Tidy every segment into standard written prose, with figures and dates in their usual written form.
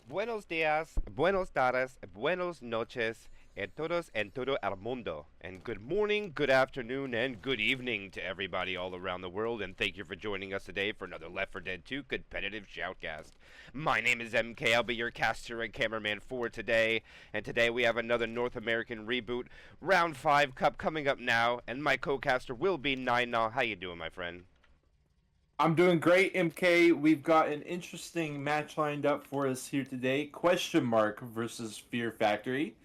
Buenos días, buenos tardes, buenos noches, and todo el mundo. And good morning, good afternoon, and good evening to everybody all around the world. And thank you for joining us today for another Left 4 Dead 2 competitive shoutcast. My name is MK. I'll be your caster and cameraman for today. And today we have another North American ReBooT Round 5 Cup coming up now. And my co-caster will be Nine Naw. How you doing, my friend? I'm doing great, MK. We've got an interesting match lined up for us here today. Question Mark versus Fear Factory.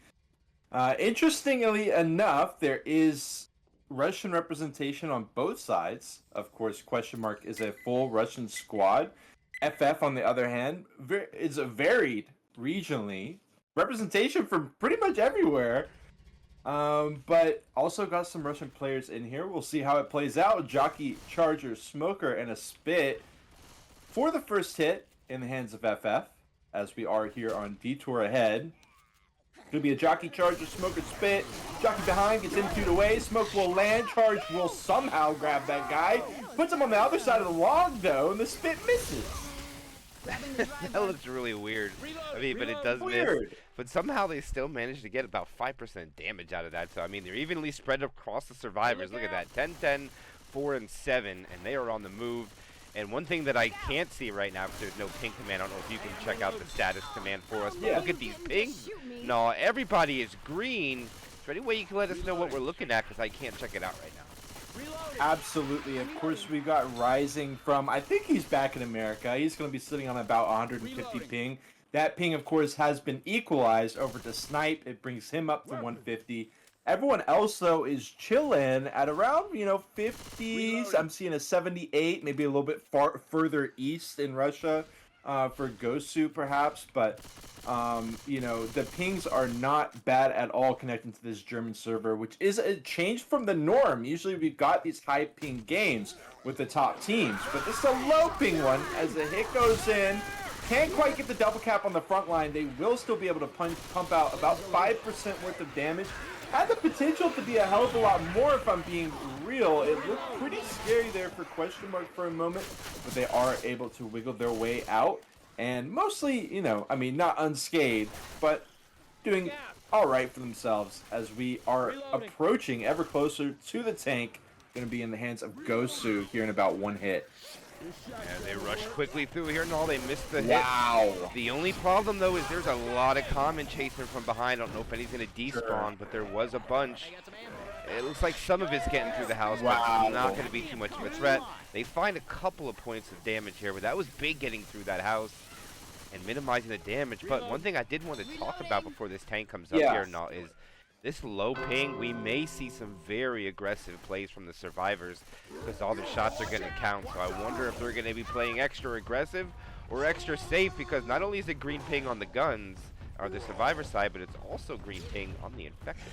Interestingly enough, there is Russian representation on both sides. Of course, Question Mark is a full Russian squad. FF, on the other hand, is a varied regionally representation from pretty much everywhere. But also got some Russian players in here. We'll see how it plays out. Jockey, Charger, Smoker, and a Spit for the first hit in the hands of FF, as we are here on Detour ahead. Gonna be a Jockey, Charger, Smoker, Spit. Jockey behind, gets in 2 away. Smoke will land. Charge will somehow grab that guy. Puts him on the other side of the log, though, and the Spit misses. That looks really weird. I mean, but it does Weird. miss. But somehow they still managed to get about 5% damage out of that. So, I mean, they're evenly spread across the survivors. Look at that. 10, 10, 4, and 7. And they are on the move. And one thing that I can't see right now, because there's no ping command, I don't know if you can check out the status command for us. But look at these pings. No, everybody is green. Is there any way you can let us know what we're looking at? Because I can't check it out right now. Absolutely. Of course, we've got Rising from, I think he's back in America. He's going to be sitting on about 150 ping. That ping, of course, has been equalized over to Snipe. It brings him up to 150. Everyone else, though, is chilling at around, 50s. I'm seeing a 78, maybe a little bit further east in Russia for Gosu, perhaps. But, the pings are not bad at all connecting to this German server, which is a change from the norm. Usually we've got these high ping games with the top teams, but this is a low ping one as the hit goes in. Can't quite get the double cap on the front line. They will still be able to pump out about 5% worth of damage. Had the potential to be a hell of a lot more if I'm being real. It looked pretty scary there for Question Mark for a moment, but they are able to wiggle their way out. And mostly, not unscathed, but doing all right for themselves as we are approaching ever closer to the tank. Going to be in the hands of Gosu here in about 1 hit. And they rush quickly through here, and all they missed the hit. Wow. The only problem, though, is there's a lot of common chasing from behind. I don't know if anything's going to despawn, but there was a bunch. It looks like some of it's getting through the house, but it's not going to be too much of a threat. They find a couple of points of damage here, but that was big getting through that house and minimizing the damage. But one thing I did want to talk about before this tank comes up here now is this low ping. We may see some very aggressive plays from the survivors because all their shots are going to count. So I wonder if they're going to be playing extra aggressive or extra safe, because not only is it green ping on the guns or the survivor side, but it's also green ping on the infected.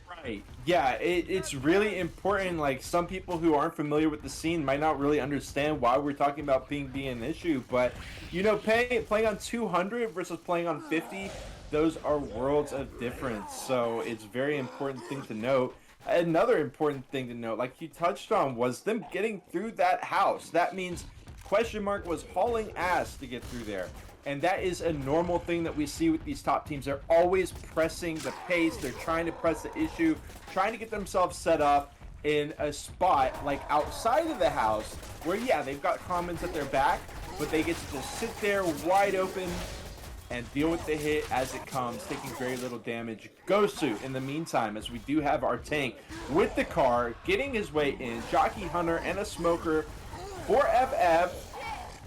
Right. Yeah, it's really important. Like, some people who aren't familiar with the scene might not really understand why we're talking about ping being an issue, but playing on 200 versus playing on 50, those are worlds of difference. So it's a very important thing to note. Another important thing to note, like you touched on, was them getting through that house. That means Question Mark was hauling ass to get through there. And that is a normal thing that we see with these top teams. They're always pressing the pace. They're trying to press the issue, trying to get themselves set up in a spot like outside of the house where, yeah, they've got commons at their back, but they get to just sit there wide open and deal with the hit as it comes, taking very little damage. Gosu, in the meantime, as we do have our tank with the car, getting his way in. Jockey, Hunter, and a Smoker for FF.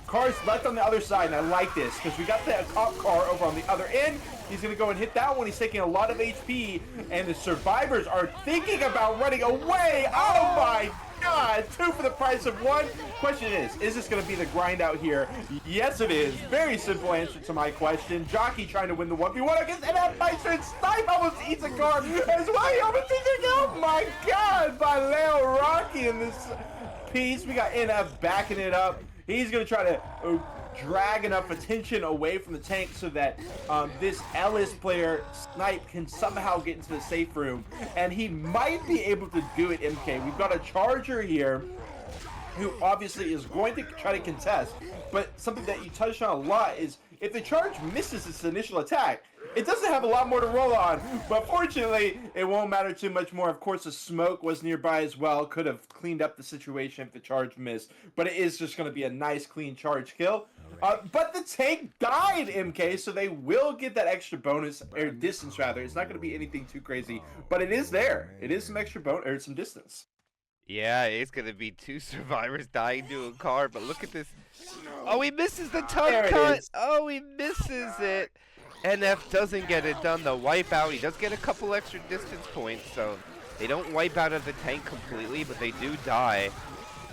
Car's left on the other side, and I like this because we got the cop car over on the other end. He's going to go and hit that one. He's taking a lot of HP, and the survivors are thinking about running away. Oh my God, 2 for the price of 1. Question is this going to be the grind out here? Yes, it is. Very simple answer to my question. Jockey trying to win the 1v1 against NF Meister, and Snipe almost eats a car as well. He almost eats a car. Oh my God, by Leo Rocky in this piece. We got NF backing it up. He's going to try to drag enough attention away from the tank so that this Ellis player, Snipe, can somehow get into the safe room. And he might be able to do it, MK. We've got a Charger here who obviously is going to try to contest. But something that you touched on a lot is if the charge misses its initial attack, it doesn't have a lot more to roll on. But fortunately, it won't matter too much more. Of course, the smoke was nearby as well. Could have cleaned up the situation if the charge missed. But it is just going to be a nice, clean charge kill. But the tank died, MK, so they will get that extra bonus, or distance rather. It's not going to be anything too crazy, but it is there. It is some extra bonus, or some distance. Yeah, it's going to be 2 survivors dying to a car, but look at this. Oh, he misses the tug cut. Oh, he misses it. NF doesn't get it done. The wipeout, he does get a couple extra distance points, so they don't wipe out of the tank completely, but they do die.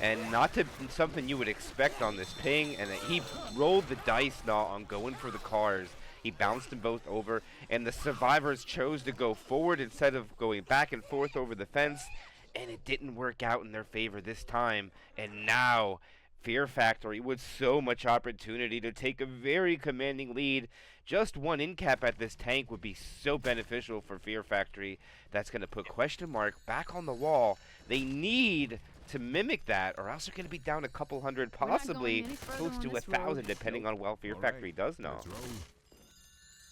And not to something you would expect on this ping, and he rolled the dice now on going for the cars. He bounced them both over, and the survivors chose to go forward instead of going back and forth over the fence, and it didn't work out in their favor this time. And now Fear Factory with so much opportunity to take a very commanding lead. Just one in cap at this tank would be so beneficial for Fear Factory. That's going to put question mark back on the wall. They need to mimic that, or else they're going to be down a couple hundred, possibly close to 1,000, depending on what Fear Factory does now.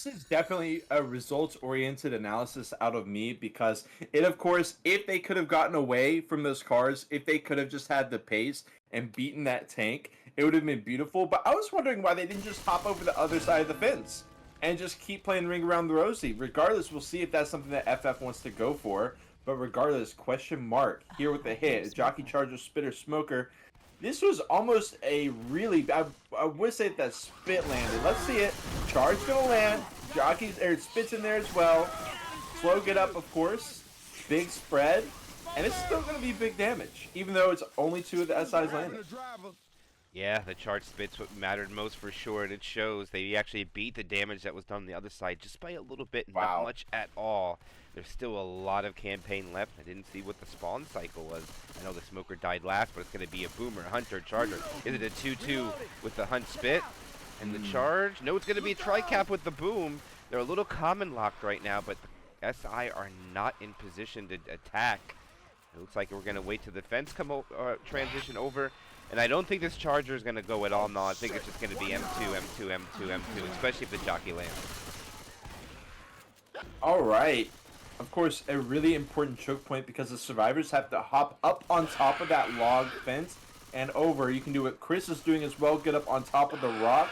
This is definitely a results-oriented analysis out of me, because it, of course, if they could have gotten away from those cars, if they could have just had the pace and beaten that tank, it would have been beautiful. But I was wondering why they didn't just hop over the other side of the fence and just keep playing Ring Around the Rosie. Regardless, we'll see if that's something that FF wants to go for. But regardless, question mark here with the hit. Jockey, Charger, Spitter, Smoker. This was almost a really, I would say that spit landed. Let's see it. Charge gonna land. Jockey's, or Spit's in there as well. Slow get up, of course. Big spread. And it's still gonna be big damage, even though it's only 2 of the SIs landed. Yeah, the charge spits what mattered most for sure, and it shows. They actually beat the damage that was done on the other side just by a little bit, not much at all. There's still a lot of campaign left. I didn't see what the spawn cycle was. I know the Smoker died last, but it's going to be a Boomer, Hunter, Charger. Is it a 2-2 with the Hunt Spit and the Charge? No, it's going to be a Tri-Cap with the Boom. They're a little common locked right now, but the SI are not in position to attack. It looks like we're going to wait till the fence transition over. And I don't think this Charger is going to go at all. No, I think it's just going to be M2, M2, M2, M2, especially if the Jockey lands. All right. Of course, a really important choke point, because the survivors have to hop up on top of that log fence and over. You can do what Chris is doing as well, get up on top of the rock.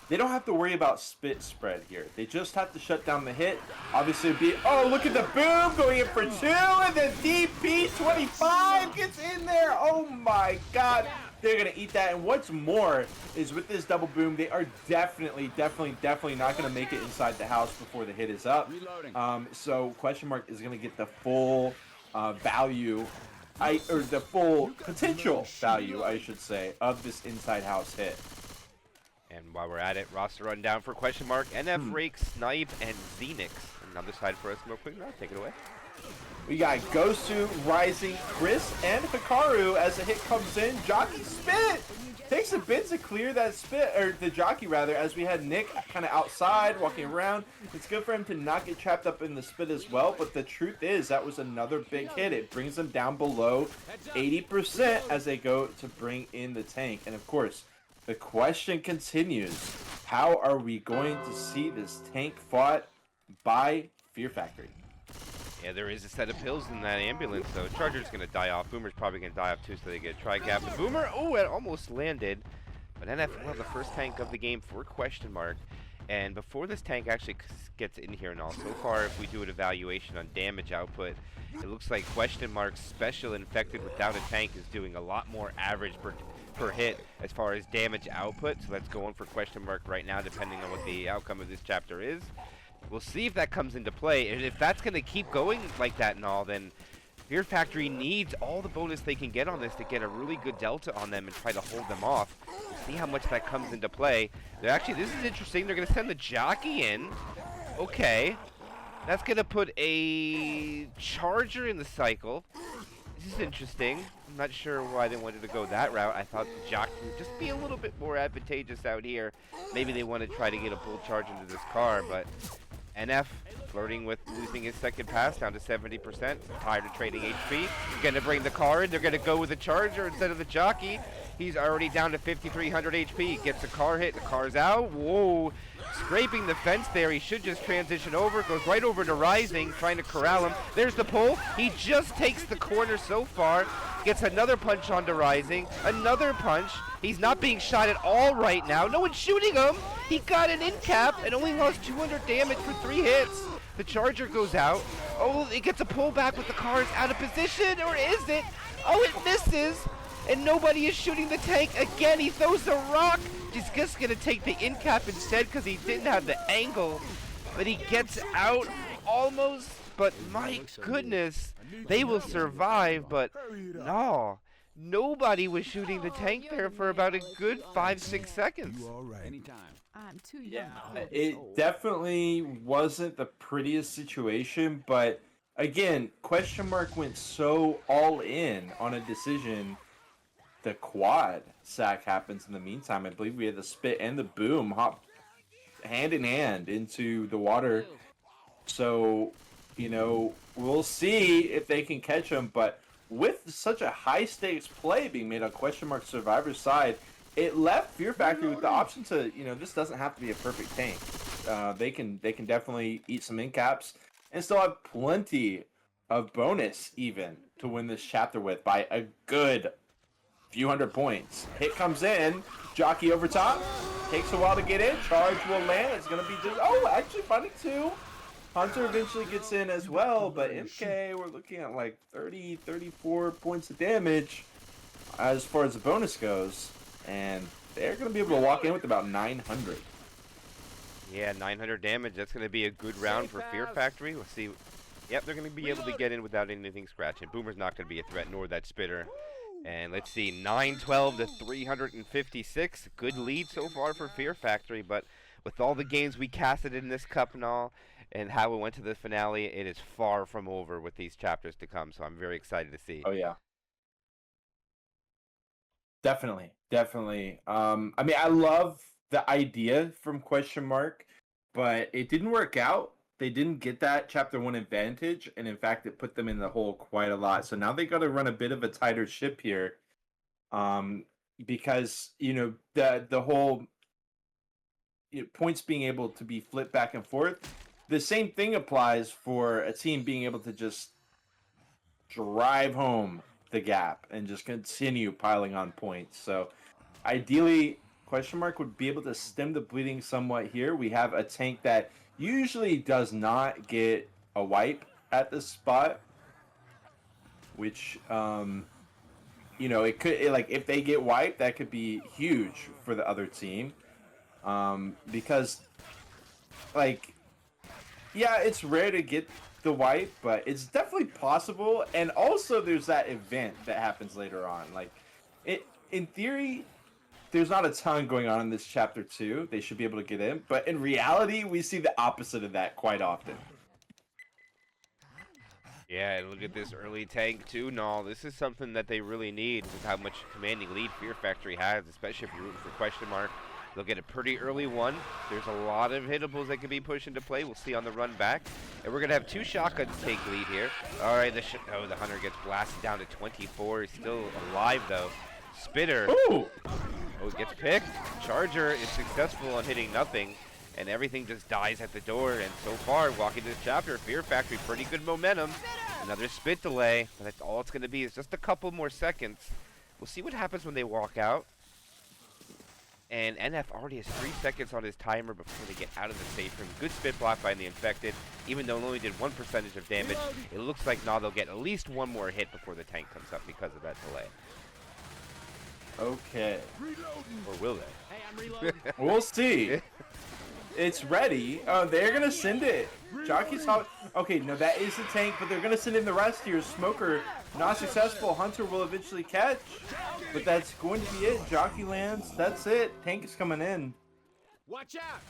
They don't have to worry about spit spread here. They just have to shut down the hit. Obviously, it'd be, oh, look at the Boom going in for 2, and then DP25 gets in there. Oh my God. They're going to eat that. And what's more is with this double Boom, they are definitely not going to make it inside the house before the hit is up. So question mark is going to get the full value, or the full potential value, I should say, of this inside house hit. And while we're at it, roster rundown for question mark, NF, Rake, Snipe, and Xenix. Another side for us, real quick. Now, take it away. We got Gosu, Rising, Chris, and Hikaru as the hit comes in. Jockey Spit takes a bit to clear that spit, or the Jockey rather, as we had Nick kind of outside walking around. It's good for him to not get trapped up in the spit as well, but the truth is that was another big hit. It brings them down below 80% as they go to bring in the tank. And of course, the question continues, how are we going to see this tank fought by Fear Factory? Yeah, there is a set of pills in that ambulance, though. Charger's going to die off. Boomer's probably going to die off, too, so they get a Tri-Cap. The Boomer, oh, it almost landed. But NF, well, the first tank of the game for question mark. And before this tank actually gets in here and all, so far, if we do an evaluation on damage output, it looks like question mark special infected without a tank is doing a lot more average per hit as far as damage output. So that's going for question mark right now, depending on what the outcome of this chapter is. We'll see if that comes into play, and if that's going to keep going like that and all, then Fear Factory needs all the bonus they can get on this to get a really good delta on them and try to hold them off. We'll see how much that comes into play. They're actually, this is interesting, they're going to send the Jockey in. Okay. That's going to put a Charger in the cycle. This is interesting. I'm not sure why they wanted to go that route. I thought the Jockey would just be a little bit more advantageous out here. Maybe they want to try to get a bull charge into this car, but NF flirting with losing his second pass down to 70%. Tired of trading HP. He's going to bring the car in. They're going to go with the Charger instead of the Jockey. He's already down to 5,300 HP. Gets a car hit. The car's out. Whoa. Scraping the fence there. He should just transition over. Goes right over to Rising, trying to corral him. There's the pull. He just takes the corner so far. Gets another punch onto Rising. Another punch. He's not being shot at all right now. No one's shooting him. He got an in cap and only lost 200 damage for 3 hits. The charger goes out. Oh, it gets a pullback with the cars out of position, or is it? Oh, it misses, and nobody is shooting the tank. Again, he throws a rock. He's just going to take the in cap instead because he didn't have the angle. But he gets out almost, but my goodness, they will survive, but no. Nobody was shooting the tank there for about a good 5-6 seconds. I'm too young. Yeah, it definitely wasn't the prettiest situation, but again, question mark went so all in on a decision. The quad sack happens in the meantime. I believe we had the spit and the boom hop hand in hand into the water. So, you know, we'll see if they can catch him, but with such a high stakes play being made on question mark survivor's side, it left Fear Factory with the option to, you know, this doesn't have to be a perfect tank. They can definitely eat some in caps and still have plenty of bonus even to win this chapter with by a good few hundred points. Hit comes in, Jockey over top, takes a while to get in, charge will land. It's gonna be just actually finding 2. Hunter eventually gets in as well, but MK, we're looking at like 30, 34 points of damage as far as the bonus goes. And they're going to be able to walk in with about 900. Yeah, 900 damage. That's going to be a good round for Fear Factory. Let's see. Yep, they're going to be able to get in without anything scratching. Boomer's not going to be a threat, nor that Spitter. And let's see, 912 to 356. Good lead so far for Fear Factory, but with all the games we casted in this cup and all, and how it went to the finale, it is far from over with these chapters to come, so I'm very excited to see. Oh, yeah. Definitely. I mean, I love the idea from question mark, but it didn't work out. They didn't get that chapter 1 advantage, and in fact, it put them in the hole quite a lot. So now they got to run a bit of a tighter ship here, because, you know, the whole points being able to be flipped back and forth. The same thing applies for a team being able to just drive home the gap and just continue piling on points. So ideally, question mark would be able to stem the bleeding somewhat here. We have a tank that usually does not get a wipe at this spot, which you know, it could like if they get wiped, that could be huge for the other team, because like, yeah, it's rare to get the wipe, but it's definitely possible. And also there's that event that happens later on. Like, it in theory, there's not a ton going on in this chapter 2. They should be able to get in, but in reality, we see the opposite of that quite often. Yeah, and look at this early tank too. No, this is something that they really need with how much commanding lead Fear Factory has, especially if you're rooting for question mark. They'll get a pretty early one. There's a lot of hittables that can be pushed into play. We'll see on the run back. And we're going to have 2 shotguns take lead here. All right, the Hunter gets blasted down to 24. He's still alive, though. Spitter. Ooh! Oh, gets picked. Charger is successful on hitting nothing. And everything just dies at the door. And so far, walking to the chapter, Fear Factory, pretty good momentum. Another spit delay. But that's all it's going to be is just a couple more seconds. We'll see what happens when they walk out. And NF already has 3 seconds on his timer before they get out of the safe room. Good spit block by the Infected. Even though it only did 1% of damage, it looks like now they'll get at least 1 more hit before the tank comes up because of that delay. Okay. Or will they? Hey, I'm reloading. We'll see. It's ready. Oh, they're going to send it. Jockey's hot. Okay, no, that is the tank, but they're going to send in the rest here. Smoker, not successful. Hunter will eventually catch, but that's going to be it. Jockey lands. That's it. Tank is coming in. Watch out!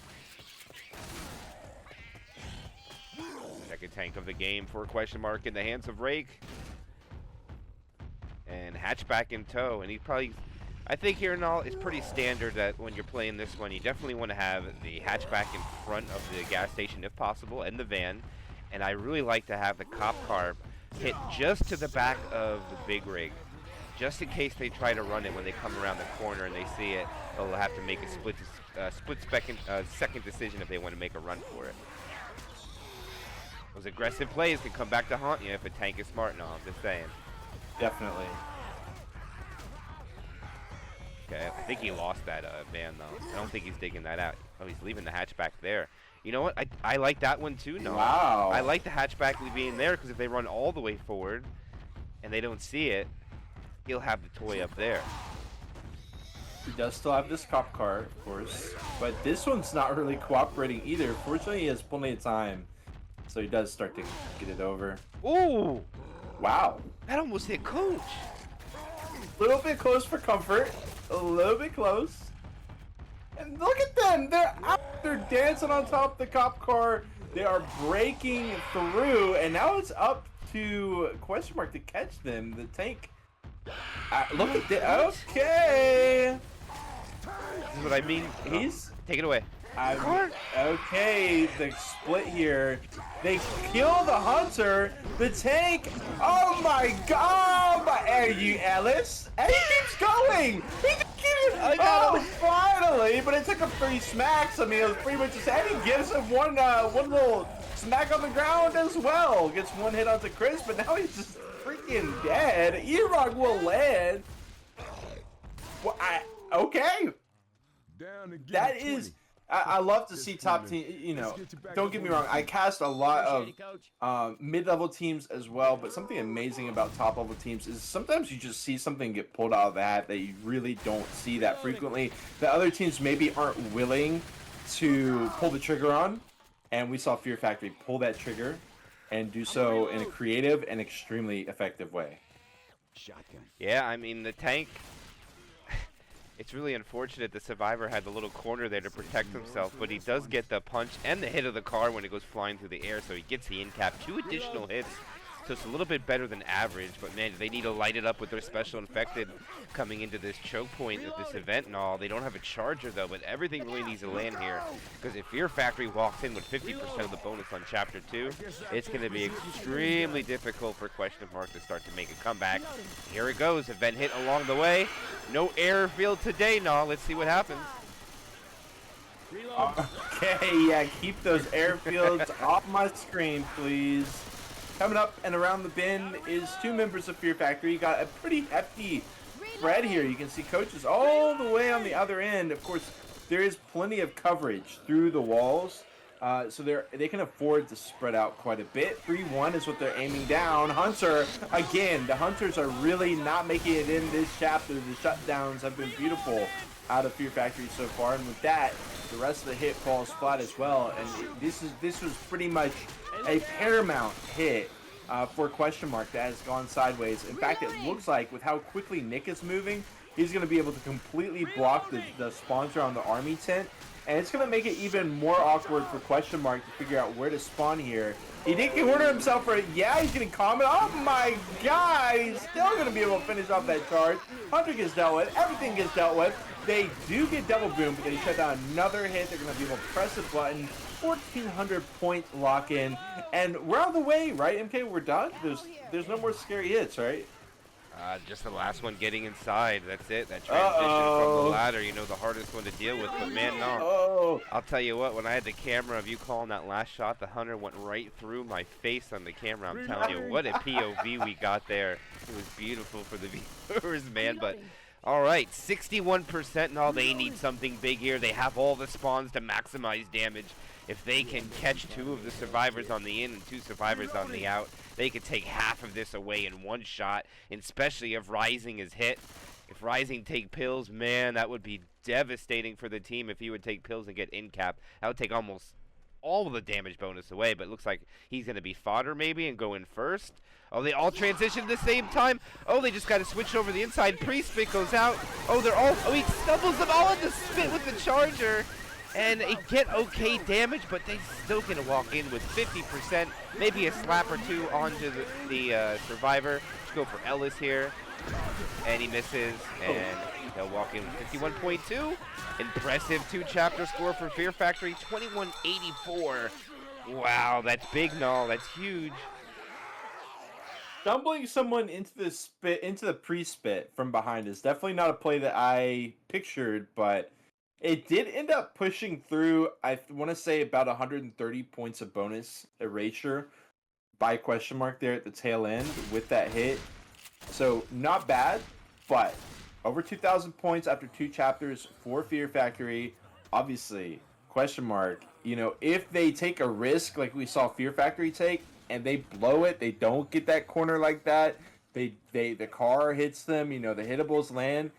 Second tank of the game for question mark in the hands of Rake. And Hatchback in tow, and he probably... I think here and all, it's pretty standard that when you're playing this one, you definitely want to have the hatchback in front of the gas station if possible, and the van. And I really like to have the cop car hit just to the back of the big rig. just in case they try to run it when they come around the corner and they see it. They'll have to make a second decision if they want to make a run for it. Those aggressive plays can come back to haunt you if a tank is smart enough. I'm just saying. Definitely. Okay, I think he lost that van though. I don't think he's digging that out. Oh, he's leaving the hatchback there. You know what? I like that one too. No. Wow. I like the hatchback being there because if they run all the way forward and they don't see it, he'll have the toy up there. He does still have this cop car, of course, but this one's not really cooperating either. Fortunately, he has plenty of time, so he does start to get it over. Ooh! Wow. That almost hit Coach. A little bit close for comfort. A little bit close. And look at them! They're out there dancing on top of the cop car. They are breaking through, and now it's up to question mark to catch them. The tank. Look at that. Okay. This is what I mean. He's take it away. Okay, the split here. They kill the hunter. The tank. Oh my god! Are you Ellis? And he keeps going. He just keeps. Oh, finally! But it took him 3 smacks. I mean, it was pretty much just. And he gives him one little smack on the ground as well. Gets 1 hit onto Chris, but now he's just freaking dead. E-Rock will land. Well, okay. That is. I love to see top team. You know, don't get me wrong. I cast a lot of mid-level teams as well, but something amazing about top-level teams is sometimes you just see something get pulled out of the hat that you really don't see that frequently. The other teams maybe aren't willing to pull the trigger on, and we saw Fear Factory pull that trigger and do so in a creative and extremely effective way. Yeah, I mean the tank. It's really unfortunate the survivor had the little corner there to protect himself, but he does get the punch and the hit of the car when it goes flying through the air, so he gets the in cap. 2 additional hits, so it's a little bit better than average, but man, they need to light it up with their special infected coming into this choke point of this event and all. They don't have a charger though, but everything really needs to land here, because if Fear Factory walks in with 50% of the bonus on Chapter 2, it's going to be extremely difficult for Question Mark to start to make a comeback. Here it goes, event hit along the way. No airfield today, no. Let's see what happens. Okay, yeah, keep those airfields off my screen, please. Coming up and around the bend is 2 members of Fear Factory. You got a pretty hefty spread here. You can see coaches all the way on the other end. Of course, there is plenty of coverage through the walls, so they can afford to spread out quite a bit. 3-1 is what they're aiming down. Hunter, again, the Hunters are really not making it in this chapter. The shutdowns have been beautiful out of Fear Factory so far, and with that, the rest of the hit falls flat as well. And this was pretty much a paramount hit for Question Mark that has gone sideways. In fact, it looks like with how quickly Nick is moving, he's going to be able to completely block the spawner on the army tent, and it's going to make it even more awkward for Question Mark to figure out where to spawn here. He did order himself for it. Yeah, he's getting comment. Oh my god, he's still going to be able to finish off that charge. Hunter gets dealt with. Everything gets dealt with. They do get double boom, but they shut down another hit. They're going to be able to press the button. 1,400 point lock in, and we're out of the way, right? MK, we're done. There's no more scary hits, right? Just the last one getting inside. That's it. That transition from the ladder, you know, the hardest one to deal with. But man, no. I'll tell you what. When I had the camera of you calling that last shot, the hunter went right through my face on the camera. I'm telling you, what a POV we got there. It was beautiful for the viewers, man. But all right, 61% and all. They need something big here. They have all the spawns to maximize damage. If they can catch 2 of the survivors on the in and 2 survivors on the out, they could take half of this away in 1 shot, and especially if Rising is hit. If Rising take pills, man, that would be devastating for the team if he would take pills and get in cap. That would take almost all of the damage bonus away, but it looks like he's going to be fodder maybe and go in first. Oh, they all transition at the same time. Oh, they just got to switch over the inside. Pre-spit goes out. Oh, he stumbles them all in the spit with the charger. And they get okay damage, but they still gonna walk in with 50%, maybe a slap or 2 onto the survivor. Let's go for Ellis here, and he misses, and they'll walk in with 51.2. Impressive 2 chapter score for Fear Factory, 2184. Wow, that's big, no, that's huge. Stumbling someone into the pre-spit from behind is definitely not a play that I pictured, but it did end up pushing through. I want to say about 130 points of bonus erasure by question mark there at the tail end with that hit. So not bad, but over 2,000 points after 2 chapters for Fear Factory. Obviously, question mark. You know, if they take a risk like we saw Fear Factory take, and they blow it, they don't get that corner like that. The car hits them. You know, the hittables land.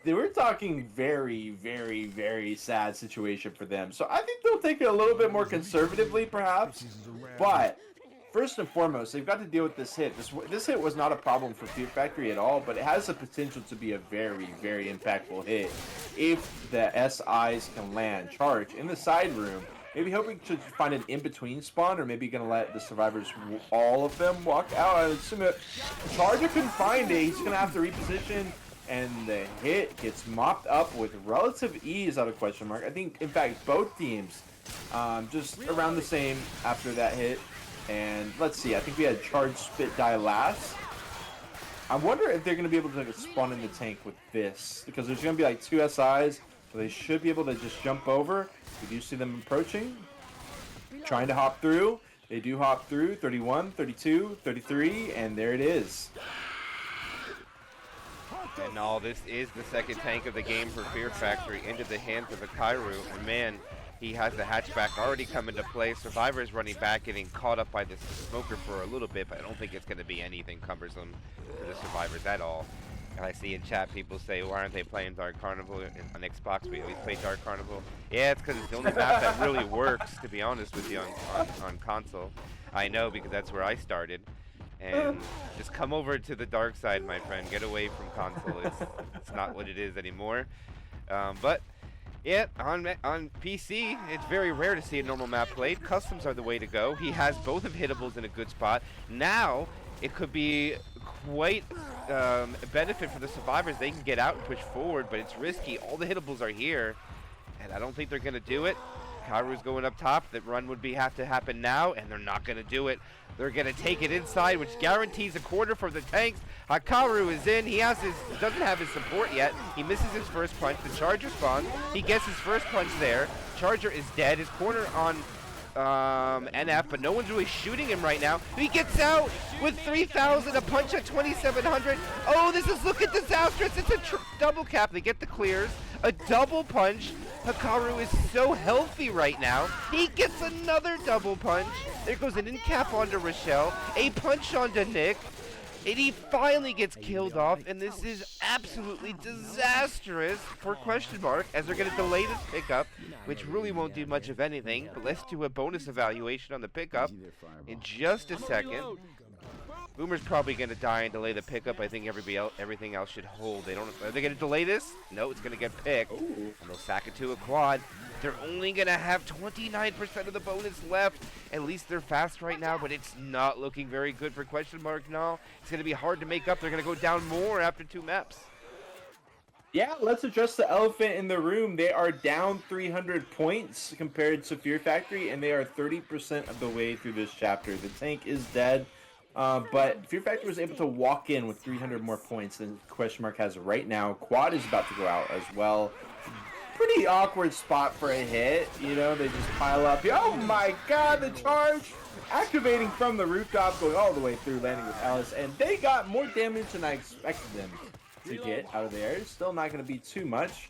We're talking very, very, very sad situation for them. So I think they'll take it a little bit more conservatively, perhaps. But first and foremost, they've got to deal with this hit. This hit was not a problem for Fear Factory at all, but it has the potential to be a very, very impactful hit if the SIs can land charge in the side room. Maybe hoping to find an in-between spawn, or maybe going to let the survivors, all of them, walk out. I assume that Charger couldn't find it. He's going to have to reposition, and the hit gets mopped up with relative ease out of question mark. I think, in fact, both teams just around the same after that hit. And let's see, I think we had Charge Spit die last. I wonder if they're going to be able to spawn in the tank with this, because there's going to be like 2 SIs, so they should be able to just jump over. We do see them approaching, trying to hop through. They do hop through, 31, 32, 33, and there it is. And all this is the second tank of the game for Fear Factory into the hands of the Kairu. And man, he has the hatchback already come into play. Survivor's running back, getting caught up by this smoker for a little bit, but I don't think it's going to be anything cumbersome for the Survivors at all. And I see in chat people say, why aren't they playing Dark Carnival on Xbox? We always play Dark Carnival. Yeah, it's because it's the only map that really works, to be honest with you, on console. I know, because that's where I started. And just come over to the dark side, my friend. Get away from console. It's not what it is anymore. But yeah, on PC, it's very rare to see a normal map played. Customs are the way to go. He has both of hittables in a good spot. Now, it could be quite a benefit for the Survivors. They can get out and push forward, but it's risky. All the hittables are here, and I don't think they're going to do it. Kairu's going up top. That run would have to happen now, and they're not going to do it. They're going to take it inside, which guarantees a quarter for the tanks. Hikaru is in. He doesn't have his support yet. He misses his first punch. The Charger spawns. He gets his first punch there. Charger is dead. His corner on NF, but no one's really shooting him right now. He gets out with 3,000, a punch at 2,700. Oh, this is looking disastrous. It's a double cap. They get the clears. A double punch. Hikaru is so healthy right now. He gets another double punch. There goes an in-cap onto Rochelle. A punch onto Nick. And he finally gets killed off, and this is absolutely disastrous for question mark, as they're going to delay this pickup, which really won't do much of anything. But let's do a bonus evaluation on the pickup in just a second. Boomer's probably going to die and delay the pickup. I think everything else should hold. Are they going to delay this? No, it's going to get picked. And they'll sack it to a quad. They're only going to have 29% of the bonus left. At least they're fast right now, but it's not looking very good for question mark now. It's going to be hard to make up. They're going to go down more after 2 maps. Yeah, let's address the elephant in the room. They are down 300 points compared to Fear Factory, and they are 30% of the way through this chapter. The tank is dead. But Fear Factory was able to walk in with 300 more points than question mark has right now. Quad is about to go out as well. Pretty awkward spot for a hit. You know, they just pile up. Oh my god, the charge! Activating from the rooftop, going all the way through, landing with Alice. And they got more damage than I expected them to get out of there. It's still not going to be too much.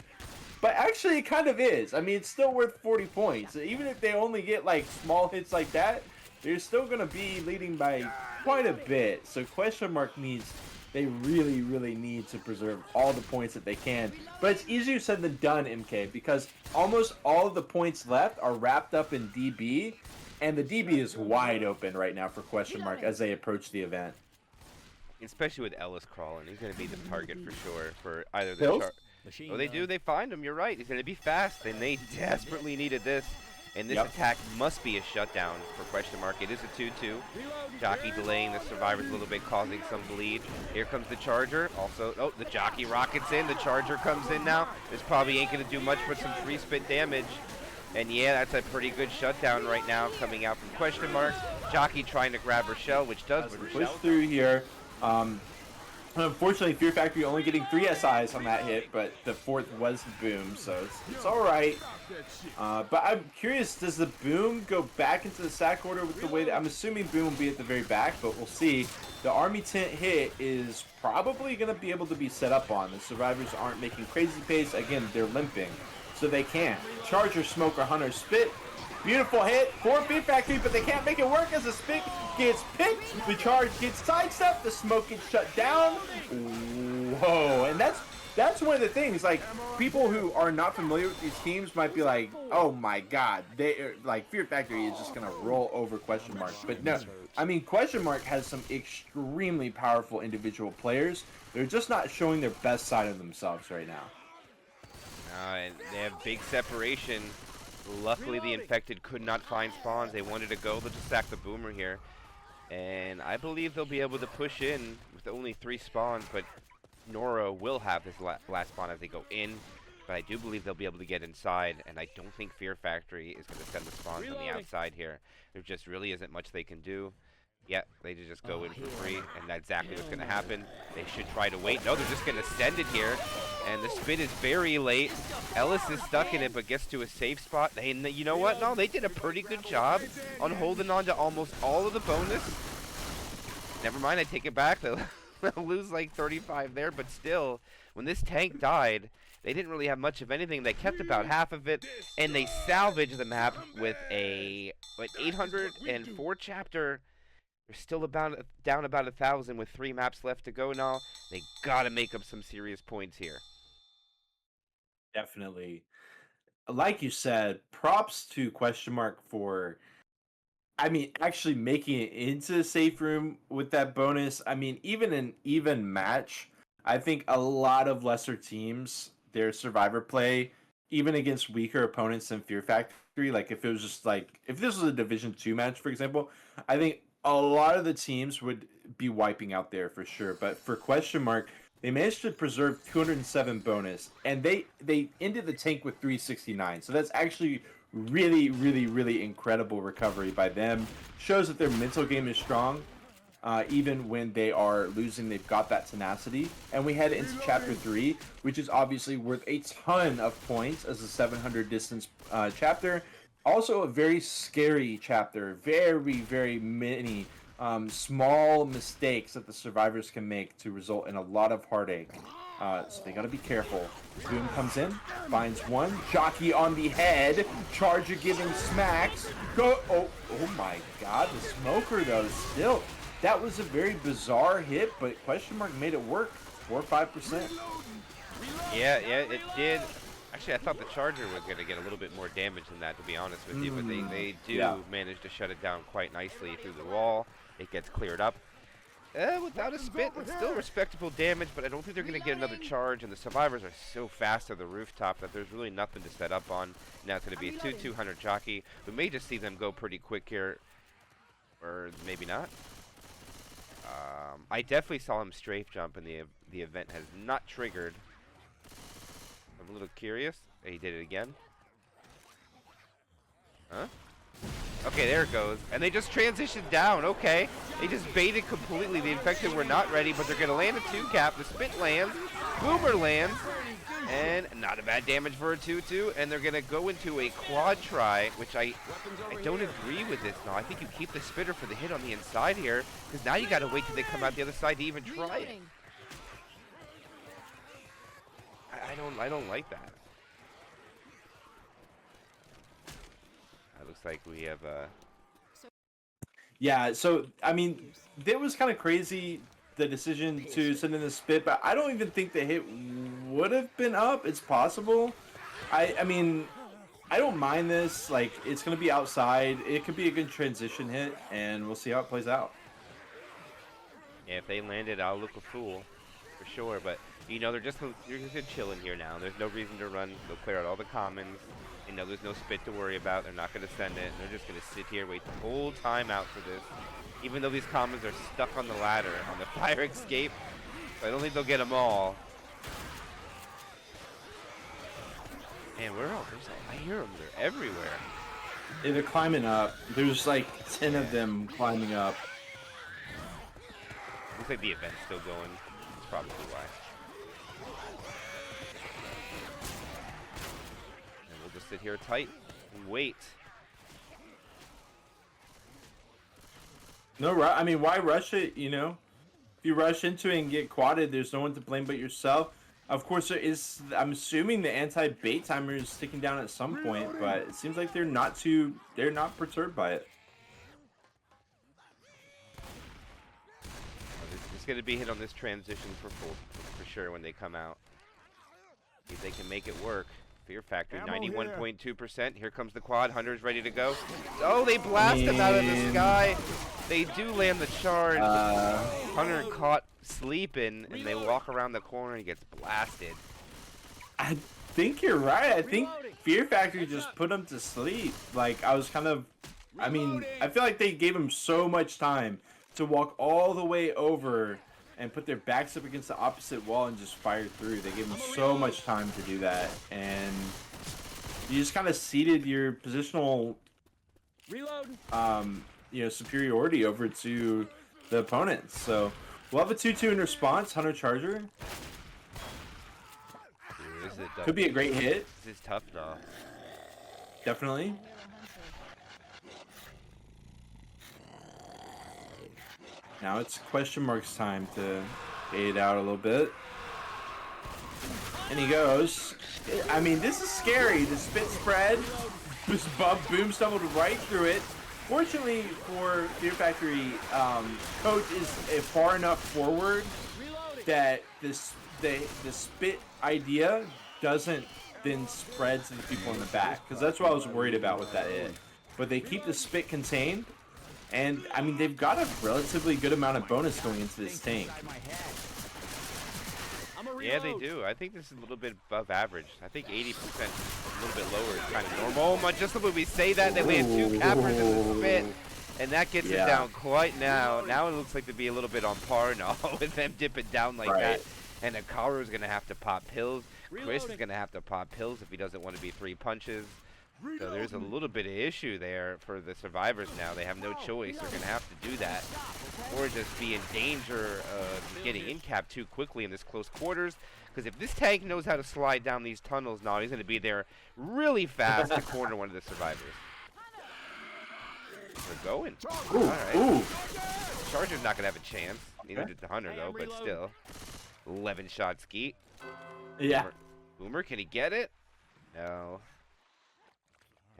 But actually, it kind of is. I mean, it's still worth 40 points. Even if they only get, like, small hits like that, they're still going to be leading by quite a bit. So question mark needs, they really, really need to preserve all the points that they can. But it's easier said than done, MK, because almost all of the points left are wrapped up in DB, and the DB is wide open right now for question mark as they approach the event. Especially with Ellis crawling. He's going to be the target for sure for either the Oh, they do. They find him. You're right. He's going to be fast, and they desperately needed this. And this attack must be a shutdown for question mark. It is a 2-2. Jockey delaying the Survivors a little bit, causing some bleed. Here comes the Charger. Also, oh, the Jockey rockets in. The Charger comes in now. This probably ain't going to do much but some free spit damage. And yeah, that's a pretty good shutdown right now coming out from question mark. Jockey trying to grab her shell, which does push through here. Unfortunately, Fear Factory only getting 3 SIs on that hit, but the 4th was the boom, so it's all right. But I'm curious, does the boom go back into the sack order with the way that I'm assuming boom will be at the very back, but we'll see. The army tent hit is probably going to be able to be set up on. The survivors aren't making crazy pace. Again, they're limping, so they can't. Charger, Smoker, Hunter, Spit. Beautiful hit for Fear Factory, but they can't make it work as the Spit gets picked. The charge gets sidestepped. The smoke gets shut down. Whoa, and that's one of the things. Like, people who are not familiar with these teams might be like, "Oh my God, they like Fear Factory is just gonna roll over question mark." But no, I mean question mark has some extremely powerful individual players. They're just not showing their best side of themselves right now. And they have big separation. Luckily, the infected could not find spawns. They wanted to go. They'll just sack the boomer here. And I believe they'll be able to push in with only 3 spawns, but Nora will have this last spawn as they go in. But I do believe they'll be able to get inside, and I don't think Fear Factory is going to send the spawns on the outside here. There just really isn't much they can do. Yeah, they just go in for free, and that's exactly what's going to happen. They should try to wait. No, they're just going to send it here, and the Spit is very late. Ellis is stuck in it, but gets to a safe spot. And you know what? No, they did a pretty good job on holding on to almost all of the bonus. Never mind, I take it back. They'll lose like 35 there, but still, when this tank died, they didn't really have much of anything. They kept about half of it, and they salvaged the map with a 804 chapter. They're still down about 1,000 with 3 maps left to go now. They gotta make up some serious points here. Definitely. Like you said, props to question mark for, I mean, actually making it into the safe room with that bonus. I mean, even an even match, I think a lot of lesser teams, their survivor play, even against weaker opponents than Fear Factory, like if it was just like, if this was a Division 2 match, for example, I think a lot of the teams would be wiping out there for sure. But for question mark, they managed to preserve 207 bonus, and they ended the tank with 369. So that's actually really, really, really incredible recovery by them. Shows that their mental game is strong. Even when they are losing, they've got that tenacity. And we head into Chapter 3, which is obviously worth a ton of points as a 700 distance chapter. Also a very scary chapter. Very, very many small mistakes that the survivors can make to result in a lot of heartache. So they gotta be careful. Boom comes in, finds one. Jockey on the head. Charger giving smacks. Go! Oh my God! The smoker though, still. That was a very bizarre hit, but question mark made it work. 4 or 5%. Yeah, it did. Actually, I thought the Charger was going to get a little bit more damage than that, to be honest with you. But they do manage to shut it down quite nicely through the wall. It gets cleared up. Without a Spit, it's still respectable damage, but I don't think they're going to get another charge. And the survivors are so fast at the rooftop that there's really nothing to set up on. Now it's going to be a 2-200 Jockey. We may just see them go pretty quick here. Or maybe not. I definitely saw him strafe jump, and the event has not triggered. I'm a little curious. He did it again. Huh? Okay, there it goes. And they just transitioned down. Okay. They just baited completely. The infected were not ready, but they're going to land a 2-cap. The Spit lands. Boomer lands. And not a bad damage for a 2-2. And they're going to go into a quad try, which I don't agree with this. No, I think you keep the Spitter for the hit on the inside here, because now you got to wait till they come out the other side to even try it. I don't like that. Looks like we have Yeah, so I mean, it was kind of crazy, the decision to send in the Spit, but I don't even think the hit would have been up. It's possible. I mean, I don't mind this. Like, it's gonna be outside. It could be a good transition hit, and we'll see how it plays out. Yeah, if they land it, I'll look a fool for sure. But you know, they're just chilling here now. There's no reason to run. They'll clear out all the commons. You know, there's no Spit to worry about. They're not going to send it. They're just going to sit here, wait the whole time out for this. Even though these commons are stuck on the ladder, on the fire escape. So I don't think they'll get them all. Man, where else? I hear them. They're everywhere. Yeah, they're climbing up. There's like 10 of them climbing up. Looks like the event's still going. That's probably why. And we'll just sit here tight and wait. No, I mean, why rush it, you know? If you rush into it and get quadded, there's no one to blame but yourself. Of course, there is. I'm assuming the anti-bait timer is sticking down at some point, but it seems like they're not perturbed by it. It's going to be hit on this transition for sure when they come out. See if they can make it work. Fear Factory, 91.2%. Here comes the quad. Hunter's ready to go. Oh, they blast him out of the sky. They do land the charge. Hunter caught sleeping, and they walk around the corner and he gets blasted. I think you're right. I think Fear Factory just put him to sleep. Like, I was kind of... I mean, I feel like they gave him so much time to walk all the way over and put their backs up against the opposite wall and just fire through. They gave him so much time to do that, and you just kind of ceded your positional, you know, superiority over to the opponents. So we'll have a 2-2 in response. Hunter Charger. Dude, could be a great hit. This is tough, though. Definitely. Now it's question marks time to fade out a little bit. And he goes. I mean, this is scary. The spit spread. This boom stumbled right through it. Fortunately for Fear Factory, Coach is far enough forward that the spit idea doesn't then spread to the people in the back. Because that's what I was worried about with that hit. But they keep the spit contained. And, I mean, they've got a relatively good amount of bonus going into this tank. Yeah, they do. I think this is a little bit above average. I think 80%, a little bit lower, is kind of normal. Oh my, just when we say that, they land 2 cappers in the spit. And that gets it down quite now. Now it looks like to be a little bit on par now with them dipping down like that. And Akaru's going to have to pop pills. Chris is going to have to pop pills if he doesn't want to be 3 punches. So there's a little bit of issue there for the survivors now. They have no choice. They're going to have to do that. Or just be in danger of getting in-capped too quickly in this close quarters. Because if this tank knows how to slide down these tunnels now, he's going to be there really fast to corner one of the survivors. They're going. Ooh, right. Ooh. Charger's not going to have a chance. Neither did the Hunter, though, but still. 11-shot skeet. Yeah. Boomer, can he get it? No.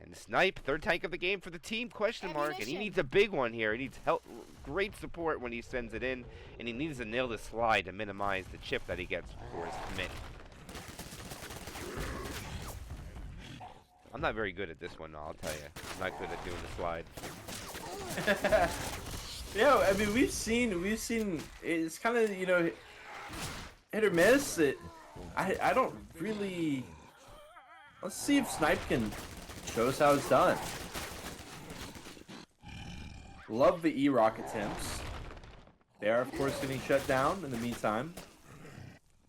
And Snipe, 3rd tank of the game for the team, question mark. And he needs a big one here. He needs help, great support when he sends it in. And he needs to nail the slide to minimize the chip that he gets for his commit. I'm not very good at this one, I'll tell you. I'm not good at doing the slide. Yeah, I mean, we've seen, it's kind of, you know, hit or miss. I don't really, let's see if Snipe can show us how it's done. Love the E-Rock attempts. They are, of course, getting shut down in the meantime.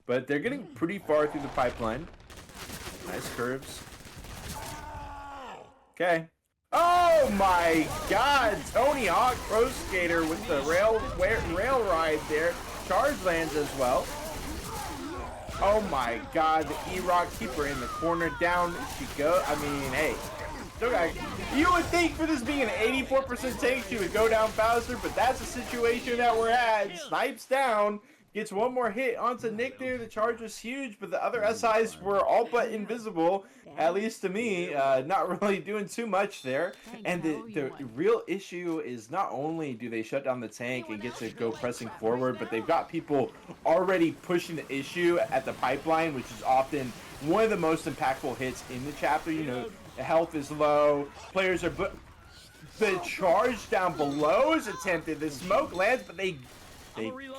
But they're getting pretty far through the pipeline. Nice curves. Okay. Oh my god! Tony Hawk Pro Skater with the rail ride there. Charge lands as well. Oh my god, the E-Rock keeper in the corner. Down she goes. I mean, hey. You would think for this being an 84% tank, she would go down faster, but that's the situation that we're at. Snipes down. Gets one more hit onto Nick there. The charge was huge, but the other SIs were all but invisible, at least to me. Not really doing too much there. And the real issue is not only do they shut down the tank and get to go pressing forward, but they've got people already pushing the issue at the pipeline, which is often one of the most impactful hits in the chapter. You know, the health is low. Players are... The charge down below is attempted. The smoke lands, but they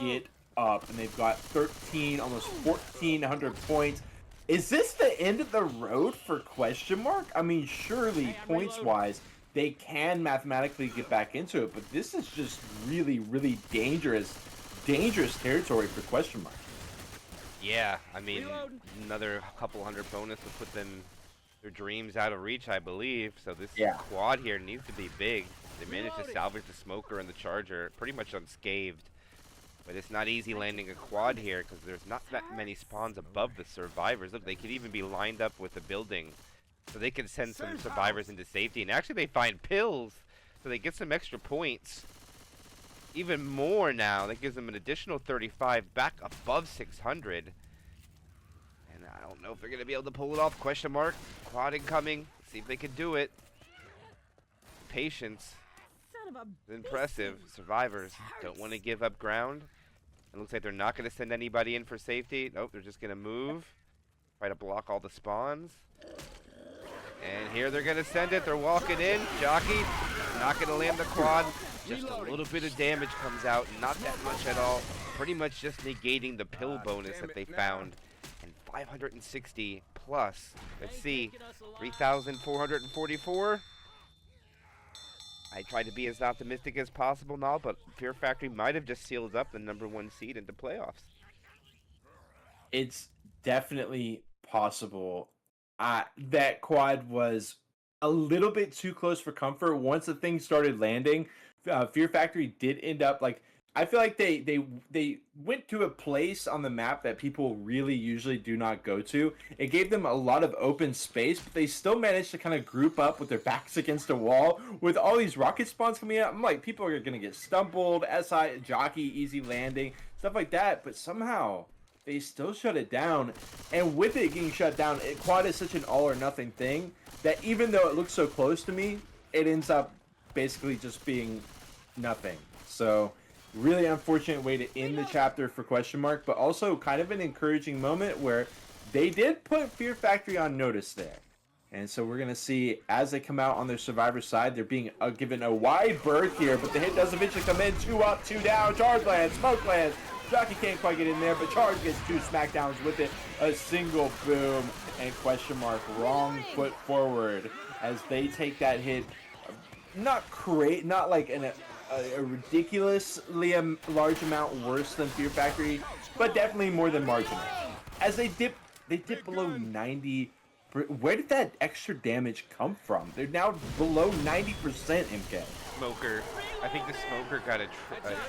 get up, and they've got 13, almost 1,400 points. Is this the end of the road for question mark? I mean, surely points-wise, they can mathematically get back into it, but this is just really, really dangerous territory for question mark. Yeah, I mean, another couple hundred bonus would put them Their dreams out of reach, I believe. So this Yeah. quad here needs to be big. They managed to salvage the smoker and the charger pretty much unscathed. But it's not easy landing a quad here because there's not that many spawns above the survivors. Look, they could even be lined up with the building. So they can send some survivors into safety. And actually they find pills. So they get some extra points. Even more now. That gives them an additional 35 back above 600. And I don't know if they're going to be able to pull it off. Question mark. Quad incoming. See if they can do it. Patience. Impressive. Survivors don't want to give up ground. It looks like they're not going to send anybody in for safety. Nope, they're just going to move. Try to block all the spawns. And here they're going to send it. They're walking in. Jockey not going to land the quad. Just a little bit of damage comes out. Not that much at all. Pretty much just negating the pill bonus that they found. And 560 plus. Let's see. 3,444. I tried to be as optimistic as possible now, but Fear Factory might have just sealed up the #1 seed into playoffs. It's definitely possible. That quad was a little bit too close for comfort. Once the thing started landing, Fear Factory did end up like. I feel like they went to a place on the map that people really usually do not go to. It gave them a lot of open space, but they still managed to kind of group up with their backs against a wall with all these rocket spawns coming out. I'm like, people are going to get stumbled, SI, jockey, easy landing, stuff like that. But somehow they still shut it down. And with it getting shut down, quad is such an all or nothing thing that even though it looks so close to me, it ends up basically just being nothing. So really unfortunate way to end the chapter for question mark, but also kind of an encouraging moment where they did put Fear Factory on notice there. And so we're going to see as they come out on their survivor side, they're being given a wide berth here, but the hit does eventually come in. 2 up, 2 down, charge lands, smoke lands. Jockey can't quite get in there, but charge gets 2 smackdowns with it. A single boom and question mark wrong foot forward as they take that hit. Not like a ridiculously large amount worse than Fear Factory, but definitely more than marginal. As they dip below 90. Where did that extra damage come from? They're now below 90%, MK. Smoker. I think the smoker got a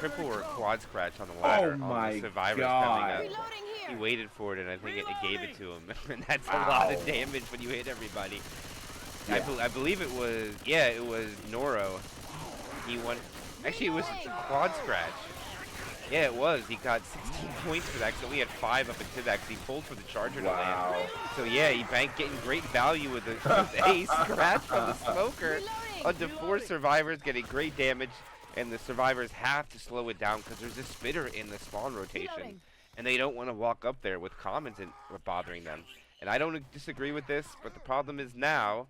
triple or a quad scratch on the ladder. Oh my on the survivors God. coming up. He waited for it, and I think it gave it to him. And that's a lot of damage when you hit everybody. Yeah. I believe it was Noro. He won. Actually, it was a quad scratch. Yeah, it was. He got 16 points for that, so we had 5 up into that, because he pulled for the charger to land. So yeah, he banked getting great value with a scratch from the smoker onto 4 survivors, getting great damage, and the survivors have to slow it down because there's a spitter in the spawn rotation, and they don't want to walk up there with commons and bothering them. And I don't disagree with this, but the problem is now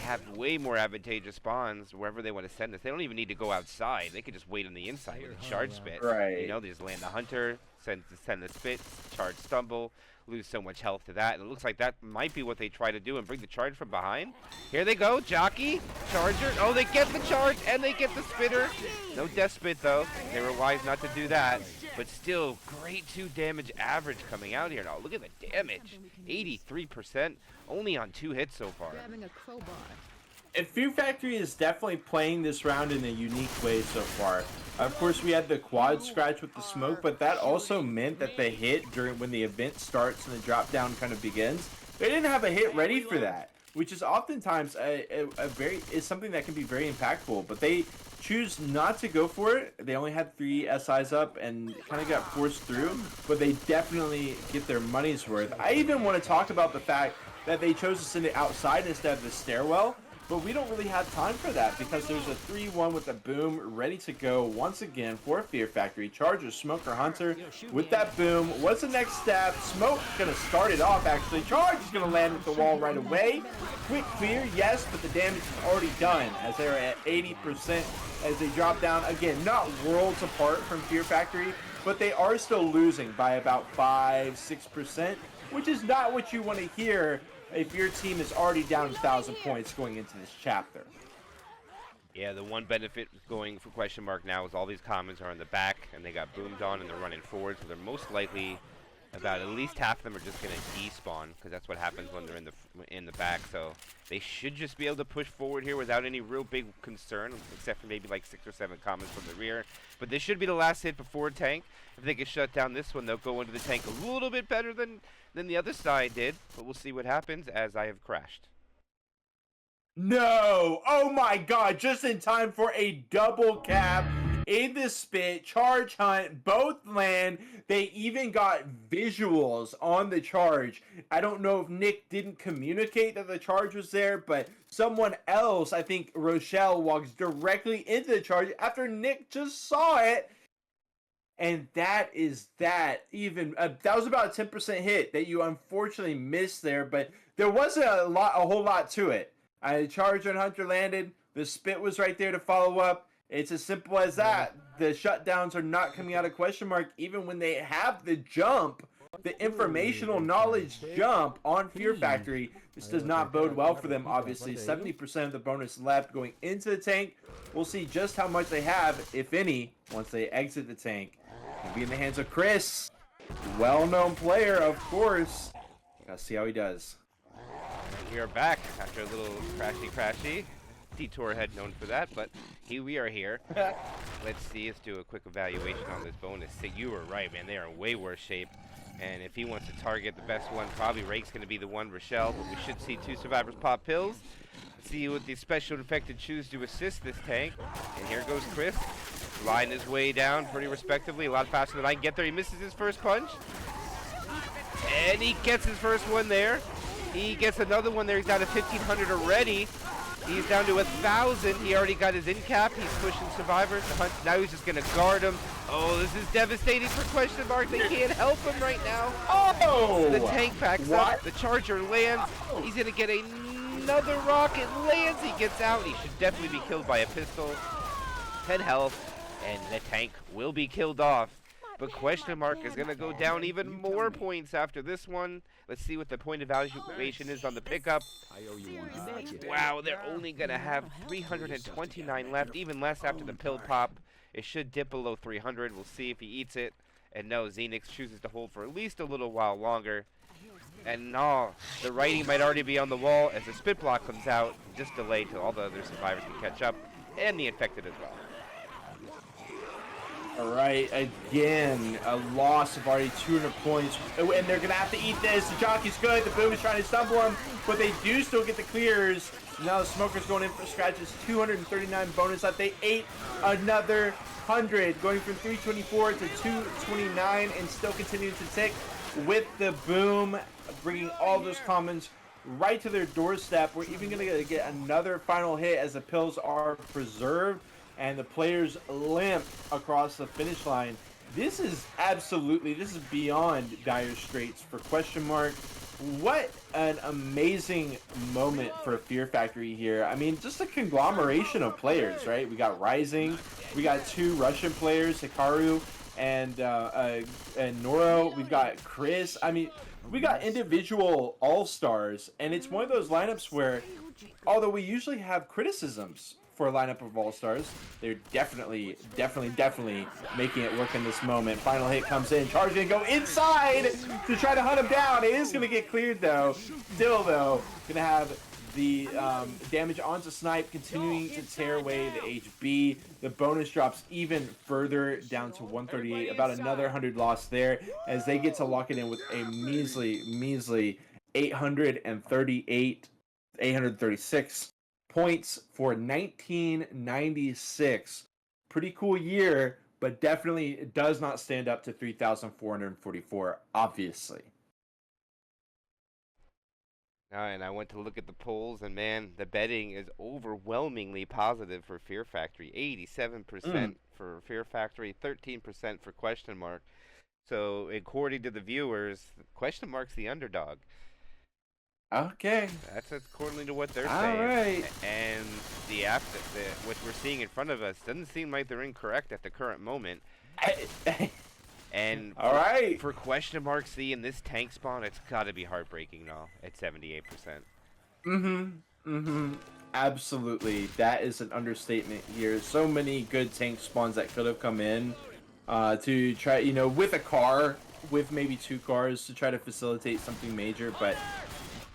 have way more advantageous spawns wherever they want to send this. They don't even need to go outside. They could just wait on the inside with a charge spit. Right. You know, they just land the hunter, send the spit, charge stumble, lose so much health to that. And it looks like that might be what they try to do and bring the charge from behind. Here they go, jockey, charger. Oh, they get the charge and they get the spitter. No death spit though. They were wise not to do that. But still, great 2 damage average coming out here. Now look at the damage, 83%, only on 2 hits so far. And Fear Factory is definitely playing this round in a unique way so far. Of course, we had the quad scratch with the smoke, but that also meant that the hit during when the event starts and the drop down kind of begins, they didn't have a hit ready for that, which is oftentimes is something that can be very impactful. But they choose not to go for it. They only had 3 SIs up and kind of got forced through, but they definitely get their money's worth. I even want to talk about the fact that they chose to send it outside instead of the stairwell. But we don't really have time for that because there's a 3-1 with a boom ready to go once again for Fear Factory. Charger, Smoker, Hunter with that boom. What's the next step? Smoke going to start it off actually. Charge is going to land with the wall right away. Quick clear, yes, but the damage is already done as they're at 80% as they drop down. Again, not worlds apart from Fear Factory, but they are still losing by about 5-6%, which is not what you want to hear if your team is already down 1,000 points going into this chapter. Yeah, the one benefit going for question mark now is all these commons are in the back, and they got boomed on, and they're running forward, so they're most likely about at least half of them are just going to despawn, because that's what happens when they're in the back. So they should just be able to push forward here without any real big concern, except for maybe like 6 or 7 comments from the rear. But this should be the last hit before tank. If they can shut down this one, they'll go into the tank a little bit better than the other side did. But we'll see what happens as I have crashed. No! Oh my god, just in time for a double cap in the spit, charge hunt, both land. They even got visuals on the charge. I don't know if Nick didn't communicate that the charge was there, but someone else, I think Rochelle, walks directly into the charge after Nick just saw it. And that is that. Even that was about a 10% hit that you unfortunately missed there, but there wasn't a whole lot to it. Charger and Hunter landed. The spit was right there to follow up. It's as simple as that. The shutdowns are not coming out of question mark, even when they have the jump, the informational knowledge jump on Fear Factory. This does not bode well for them, obviously. 70% of the bonus left going into the tank. We'll see just how much they have, if any, once they exit the tank. It'll be in the hands of Chris. Well-known player, of course. Gotta see how he does. We are back after a little crashy. Detour had known for that, but we are here. Let's see. Let's do a quick evaluation on this bonus. So you were right, man. They are in way worse shape. And if he wants to target the best one, probably Rake's going to be the one, Rochelle. But we should see 2 survivors pop pills. Let's see what the special infected choose to assist this tank. And here goes Chris. Line his way down pretty respectively. A lot faster than I can get there. He misses his first punch. And he gets his first one there. He gets another one there. He's down to 1,500 already. He's down to 1,000. He already got his in cap. He's pushing survivors. Now he's just going to guard him. Oh, this is devastating for question mark. They can't help him right now. Oh! The tank packs up. The charger lands. He's going to get another rocket. Lands. He gets out. He should definitely be killed by a pistol. 10 health. And the tank will be killed off. But question mark is going to go down even more points after this one. Let's see what the point evaluation is on the pickup. Wow, they're only going to have 329 left, even less after the pill pop. It should dip below 300. We'll see if he eats it. And no, Xenix chooses to hold for at least a little while longer. And no, the writing might already be on the wall as the spit block comes out. Just delayed till all the other survivors can catch up. And the infected as well. All right, again, a loss of already 200 points. And they're going to have to eat this. The jockey's good. The boom is trying to stumble him, but they do still get the clears. Now the smoker's going in for scratches. 239 bonus left. They ate another 100, going from 324 to 229 and still continuing to tick with the boom, bringing all those commons right to their doorstep. We're even going to get another final hit as the pills are preserved. And the players limp across the finish line. This is beyond dire straits for question mark. What an amazing moment for Fear Factory here. I mean, just a conglomeration of players, right? We got Rising, we got 2 Russian players, Hikaru and Noro. We've got Chris. I mean, we got individual all-stars, and it's one of those lineups where, although we usually have criticisms for a lineup of all-stars, they're definitely making it work in this moment. Final hit comes in, charge gonna go inside to try to hunt him down. It is gonna get cleared though. Still though, gonna have the damage onto Snipe continuing to tear away the HB. The bonus drops even further down to 138, about another 100 lost there as they get to lock it in with a measly 836 points for 1996. Pretty cool year, but definitely it does not stand up to 3,444, obviously. And I went to look at the polls, and man, the betting is overwhelmingly positive for Fear Factory. 87% for Fear Factory, 13% for question mark. So according to the viewers, question mark's the underdog. Okay. That's according to what they're All saying. right. And what we're seeing in front of us doesn't seem like they're incorrect at the current moment. And all right, for question mark C in this tank spawn, it's got to be heartbreaking now at 78%. Absolutely. That is an understatement here. So many good tank spawns that could have come in to try, with a car with maybe 2 cars to try to facilitate something major, but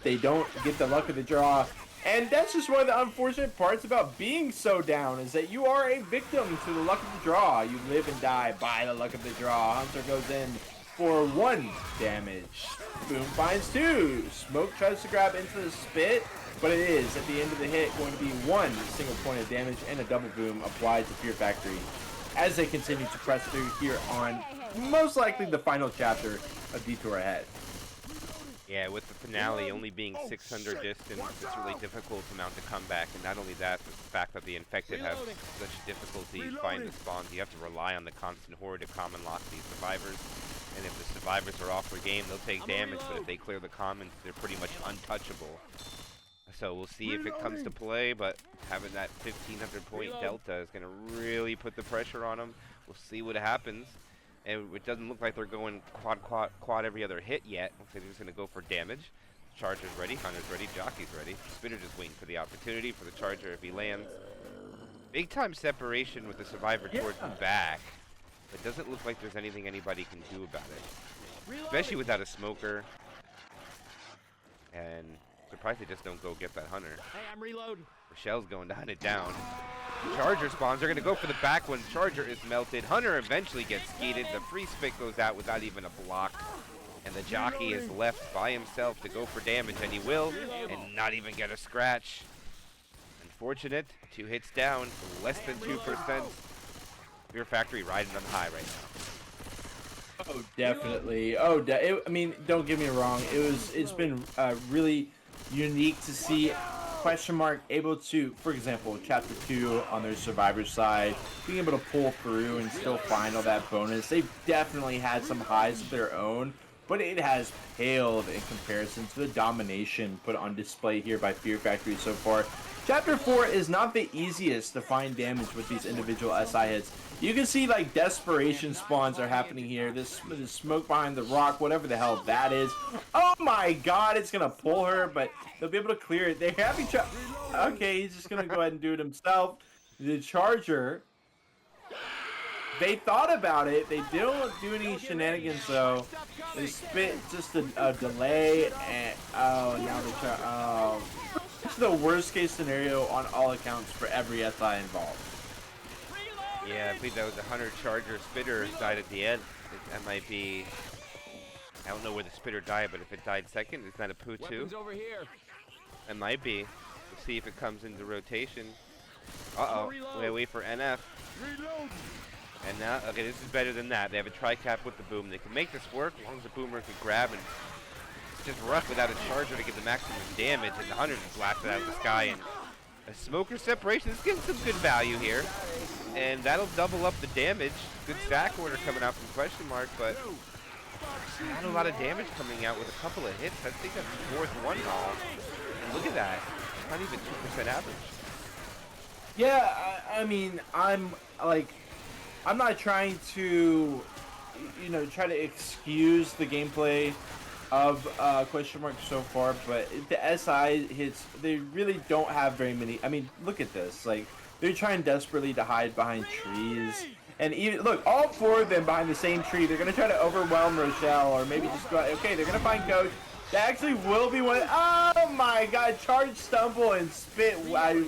they don't get the luck of the draw. And that's just one of the unfortunate parts about being so down, is that you are a victim to the luck of the draw. You live and die by the luck of the draw. Hunter goes in for 1 damage. Boom finds 2. Smoke tries to grab into the spit, but it is, at the end of the hit, going to be 1 single point of damage and a double boom applied to Fear Factory as they continue to press through here on most likely the final chapter of Detour Ahead. Yeah, with the finale only being 600 distance, it's really difficult to mount a comeback. And not only that, but the fact that the infected have such difficulty finding spawns, you have to rely on the constant horde to common lock these survivors. And if the survivors are off their game, they'll take damage, but if they clear the commons, they're pretty much untouchable. So we'll see if it comes to play, but having that 1,500 point delta is going to really put the pressure on them. We'll see what happens. And it doesn't look like they're going quad every other hit yet. Looks like they're just going to go for damage. Charger's ready, Hunter's ready, Jockey's ready. Spitter just waiting for the opportunity for the Charger if he lands. Big time separation with the Survivor towards the back. It doesn't look like there's anything anybody can do about it. Especially without a smoker. And surprised they just don't go get that Hunter. Hey, I'm reloading. Rochelle's going to hunt it down. Charger spawns. They're going to go for the back when Charger is melted. Hunter eventually gets skeeted. The free spit goes out without even a block. And the Jockey is left by himself to go for damage, and he will, and not even get a scratch. Unfortunate. 2 hits down. Less than 2%. Fear Factory riding on the high right now. Oh, definitely. Oh, I mean, don't get me wrong. It's been really unique to see Question Mark able to, for example, Chapter 2 on their Survivor side, being able to pull through and still find all that bonus. They've definitely had some highs of their own, but it has paled in comparison to the domination put on display here by Fear Factory so far. Chapter 4 is not the easiest to find damage with these individual SI hits. You can see like desperation spawns are happening here. This smoke behind the rock, whatever the hell that is. Oh my god, it's gonna pull her, but they'll be able to clear it. They have each other. Okay, he's just gonna go ahead and do it himself. The Charger, they thought about it. They didn't do any shenanigans though. They spit just a delay, and oh, now they try. Oh, it's the worst case scenario on all accounts for every SI involved. Yeah, I believe that was a Hunter Charger Spitter died at the end. That might be. I don't know where the Spitter died, but if it died second, it's not a poo too. Over here. It might be. We'll see if it comes into rotation. Uh-oh. Wait for NF. And now, okay, this is better than that. They have a tri-cap with the boom. They can make this work as long as the boomer can grab, and it's just rough without a Charger to get the maximum damage, and the Hunter just blasted out of the sky, and a smoker separation is getting some good value here. And that'll double up the damage. Good stack order coming out from Question Mark, but not a lot of damage coming out with a couple of hits. I think that's the 4th one all. And look at that. Not even 2% average. Yeah, I mean, I'm not trying to, try to excuse the gameplay of Question Mark so far, but the SI hits, they really don't have very many. I mean, look at this. Like, they're trying desperately to hide behind trees. And even, look, all 4 of them behind the same tree. They're going to try to overwhelm Rochelle, or maybe just go, okay, they're going to find Coach. That actually will be one. Oh my god, Charge, Stumble, and Spit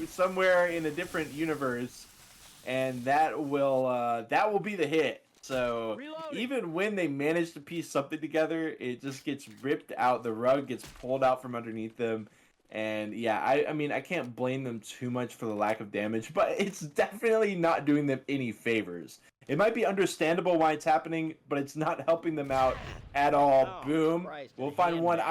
somewhere in a different universe. And that will be the hit. So even when they manage to piece something together, it just gets ripped out. The rug gets pulled out from underneath them. And yeah, I mean, I can't blame them too much for the lack of damage, but it's definitely not doing them any favors. It might be understandable why it's happening, but it's not helping them out at all. Oh, boom. Christ, we'll find one.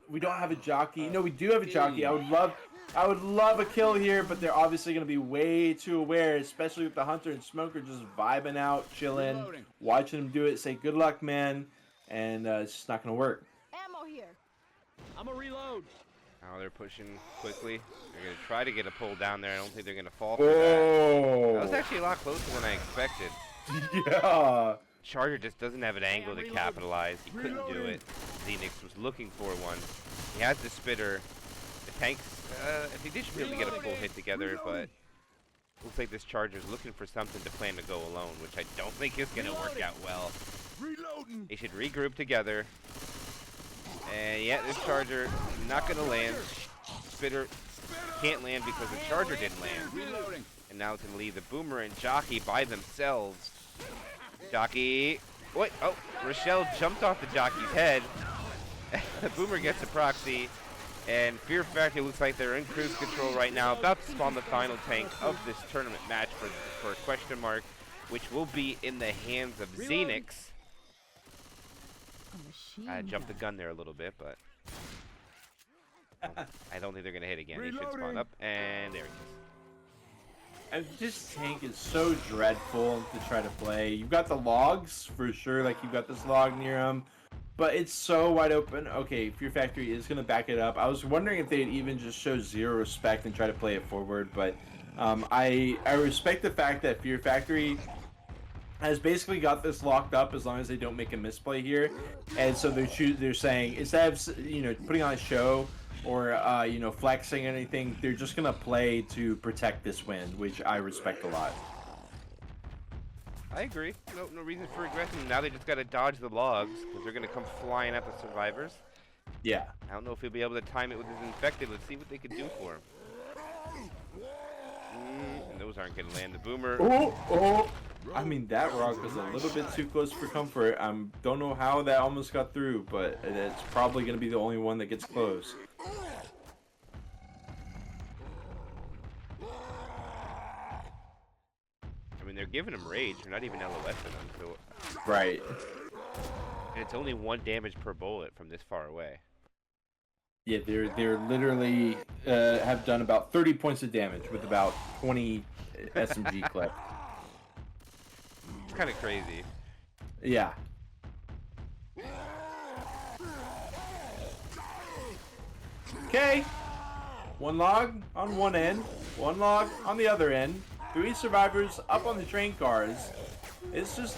We don't have a jockey. No, we do have a jockey. I would love a kill here, but they're obviously going to be way too aware, especially with the Hunter and Smoker just vibing out, chilling, watching them do it, say good luck, man, and it's just not going to work. Ammo here. I'm a reload. Now they're pushing quickly. They're going to try to get a pull down there. I don't think they're going to fall for that. That was actually a lot closer than I expected. Yeah. Charger just doesn't have an angle to capitalize. He couldn't do it. Xenix was looking for one. He has the Spitter. The tanks, I think they should be able to get a full hit together, but looks like this Charger's looking for something to plan to go alone, which I don't think is going to work out well. They should regroup together. And yeah, this charger not gonna land. Spitter can't land because the charger didn't land. And now it's gonna leave the Boomer and Jockey by themselves. Jockey, what? Oh, Rochelle jumped off the Jockey's head. The Boomer gets a proxy. And Fear Factory looks like they're in cruise control right now, about to spawn the final tank of this tournament match for a question mark, which will be in the hands of Xenix. I jumped the gun there a little bit, but I don't think they're going to hit again. He should spawn up, and there he is. And this tank is so dreadful to try to play. You've got the logs, for sure, like you've got this log near him. But it's so wide open. Okay, Fear Factory is going to back it up. I was wondering if they'd even just show zero respect and try to play it forward. But I respect the fact that Fear Factory has basically got this locked up as long as they don't make a misplay here. And so they're saying, instead of putting on a show or flexing anything, they're just going to play to protect this win, which I respect a lot. I agree. No reason for aggression. Now they just got to dodge the logs because they're going to come flying at the survivors. Yeah. I don't know if he'll be able to time it with his infected. Let's see what they can do for him. And those aren't going to land. The Boomer. Oh! I mean, that rock was a little bit too close for comfort. Don't know how that almost got through, but it's probably going to be the only one that gets close. I mean, they're giving him rage. They're not even LOSing him. So, right. And it's only 1 damage per bullet from this far away. Yeah, they're literally have done about 30 points of damage with about 20 SMG clip. It's kind of crazy. Yeah. Okay. 1 log on one end, 1 log on the other end. 3 survivors up on the train cars. It's just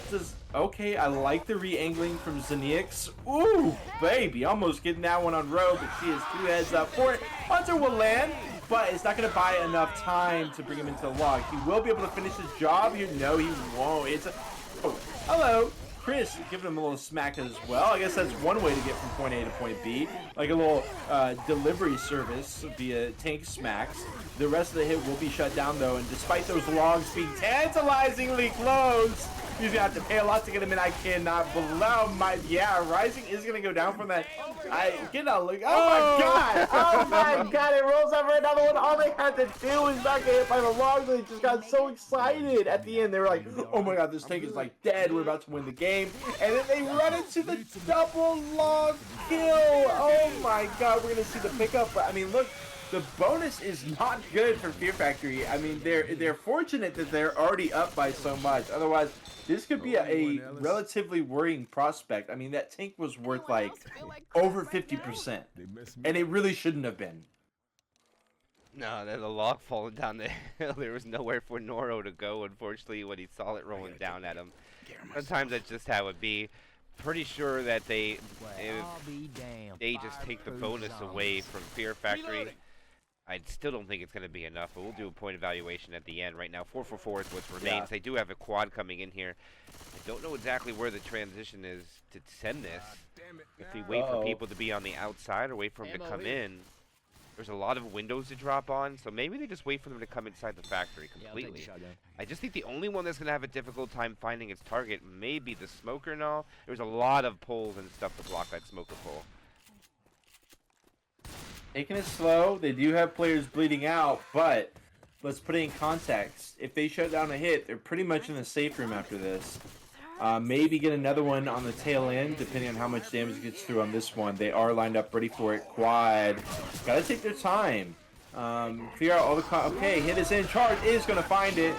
okay. I like the re-angling from Xenix. Ooh, baby, almost getting that one on row, but she has 2 heads up for it. Hunter will land, but it's not going to buy enough time to bring him into the log. He will be able to finish his job here. No, he won't. Oh, hello. Chris giving him a little smack as well. I guess that's one way to get from point A to point B, like a little delivery service via tank smacks. The rest of the hit will be shut down though, and despite those logs being tantalizingly close, he's gonna have to pay a lot to get him in. I cannot believe Rising is gonna go down from that. I cannot look. Oh my god! Oh my god! It rolls over another one. All they had to do is not get hit by the logs. They just got so excited at the end. They were like, "Oh my god, this tank is like dead. We're about to win the game." And then they run into the double log kill. Oh my god! We're gonna see the pickup. But I mean, look. The bonus is not good for Fear Factory. I mean, they're fortunate that they're already up by so much. Otherwise, this could be a relatively worrying prospect. I mean, that tank was worth like over 50%, and it really shouldn't have been. No, there's a log falling down the hill. There was nowhere for Noro to go, unfortunately, when he saw it rolling down at him. Sometimes that's just how it be. Pretty sure that they just take the bonus away from Fear Factory. I still don't think it's going to be enough, but we'll do a point evaluation at the end. Right now, 4-for-4 is what remains. Yeah. They do have a quad coming in here. I don't know exactly where the transition is to send this. If they wait for people to be on the outside or wait for them to come in. There's a lot of windows to drop on, so maybe they just wait for them to come inside the factory completely. I just think the only one that's going to have a difficult time finding its target may be the smoker and all. There's a lot of poles and stuff to block that smoker pole. Taking it slow. They do have players bleeding out, but let's put it in context. If they shut down a hit, they're pretty much in the safe room after this. Maybe get another one on the tail end, depending on how much damage gets through on this one. They are lined up ready for it. Quad. Gotta take their time. Clear out all the... Okay, hit is in. Charge is going to find it.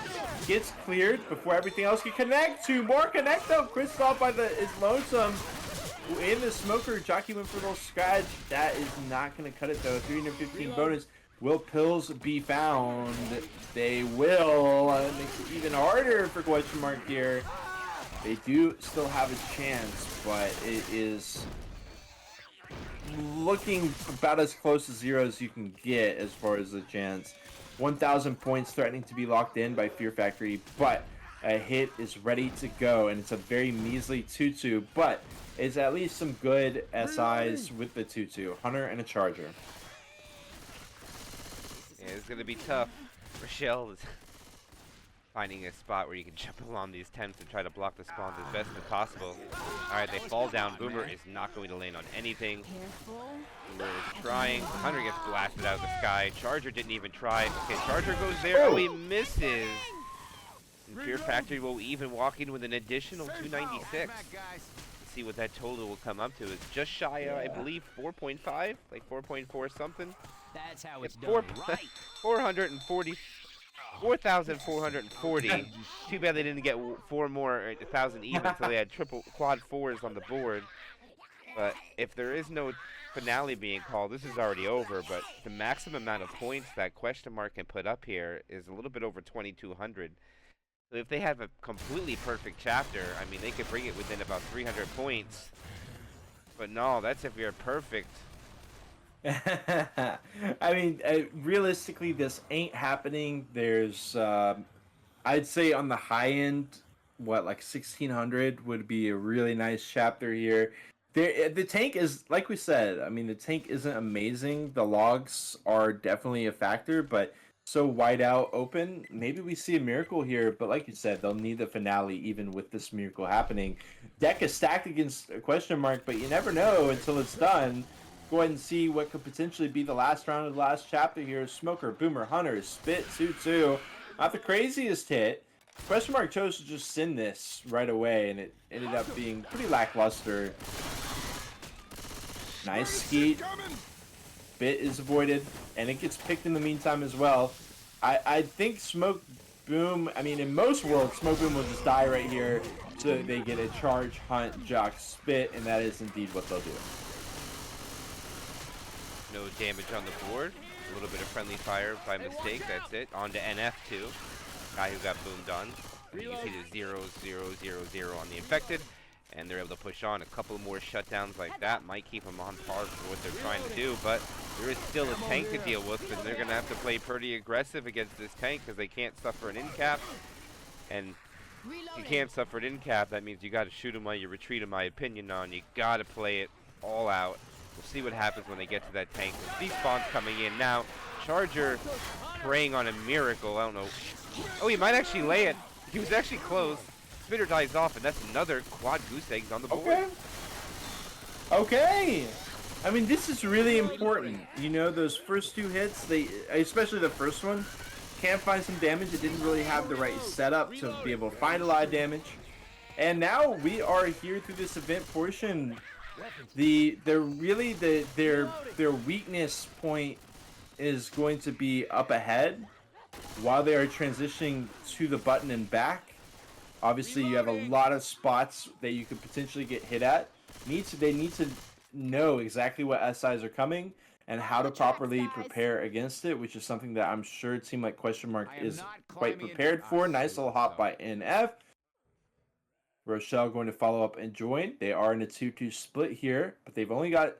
Gets cleared before everything else can connect. 2 more connect, though. Chris off by is lonesome. In the smoker, Jockey went for a little scratch. That is not going to cut it, though. 315 bonus. Will pills be found? They will. It makes it even harder for question mark here. They do still have a chance, but it is looking about as close to 0 as you can get as far as the chance. 1,000 points threatening to be locked in by Fear Factory, but a hit is ready to go, and it's a very measly 2-2, but it's at least some good SIs with the 2-2. Hunter and a Charger. Yeah, it's going to be tough. Rochelle is finding a spot where you can jump along these tents and try to block the spawns as best as possible. Alright, they fall down. Boomer is not going to land on anything. Boomer is trying. Hunter gets blasted out of the sky. Charger didn't even try. Okay, Charger goes there. Oh, he misses. And Fear Factory will even walk in with an additional 296. Let's see what that total will come up to. It's just shy of, I believe, 4.5, like 4.4 something. That's how it's done, right? 440. 4,440. Too bad they didn't get 1,000 even, so they had quad fours on the board. But if there is no finale being called, this is already over. But the maximum amount of points that question mark can put up here is a little bit over 2,200. So if they have a completely perfect chapter, I mean, they could bring it within about 300 points. But no, that's if you're perfect. I mean, realistically, this ain't happening. There's, I'd say on the high end, what, like 1,600 would be a really nice chapter here. The tank is, like we said, I mean, the tank isn't amazing. The logs are definitely a factor, but so wide out open, maybe we see a miracle here. But like you said, they'll need the finale even with this miracle happening. Deck is stacked against a question mark, but you never know until it's done. Go ahead and see what could potentially be the last round of the last chapter here. Smoker, Boomer, Hunter, Spit, 2-2. Not the craziest hit. Question mark chose to just send this right away, and it ended up being pretty lackluster. Nice skeet. Spit is avoided, and it gets picked in the meantime as well. I think Smoke Boom, I mean, in most worlds, Smoke Boom will just die right here, so they get a charge, hunt, jock, spit, and that is indeed what they'll do. No damage on the board. A little bit of friendly fire by mistake. That's it. On to NF2. Guy who got boomed on. And you can see the 0, 0, 0, 0 on the infected. And they're able to push on. A couple more shutdowns like that might keep them on par for what they're trying to do. But there is still a tank to deal with. And they're going to have to play pretty aggressive against this tank because they can't suffer an in-cap. And if you can't suffer an in-cap, that means you got to shoot them while you retreat, in my opinion, on. You got to play it all out. We'll see what happens when they get to that tank. These spawns coming in now. Charger praying on a miracle. I don't know. Oh, he might actually lay it. He was actually close. Spitter dies off, and that's another quad goose eggs on the board. Okay. Okay. I mean, this is really important. You know, those first two hits, especially the first one, can find some damage. It didn't really have the right setup to be able to find a lot of damage. And now we are here through this event portion. Their weakness point is going to be up ahead while they are transitioning to the button and back. Obviously, you have a lot of spots that you could potentially get hit at. They need to know exactly what SIs are coming and how to properly prepare against it, which is something that I'm sure Team like question mark is quite prepared for. Nice little hop by NF. Rochelle going to follow up and join. They are in a 2-2 split here, but they've only got,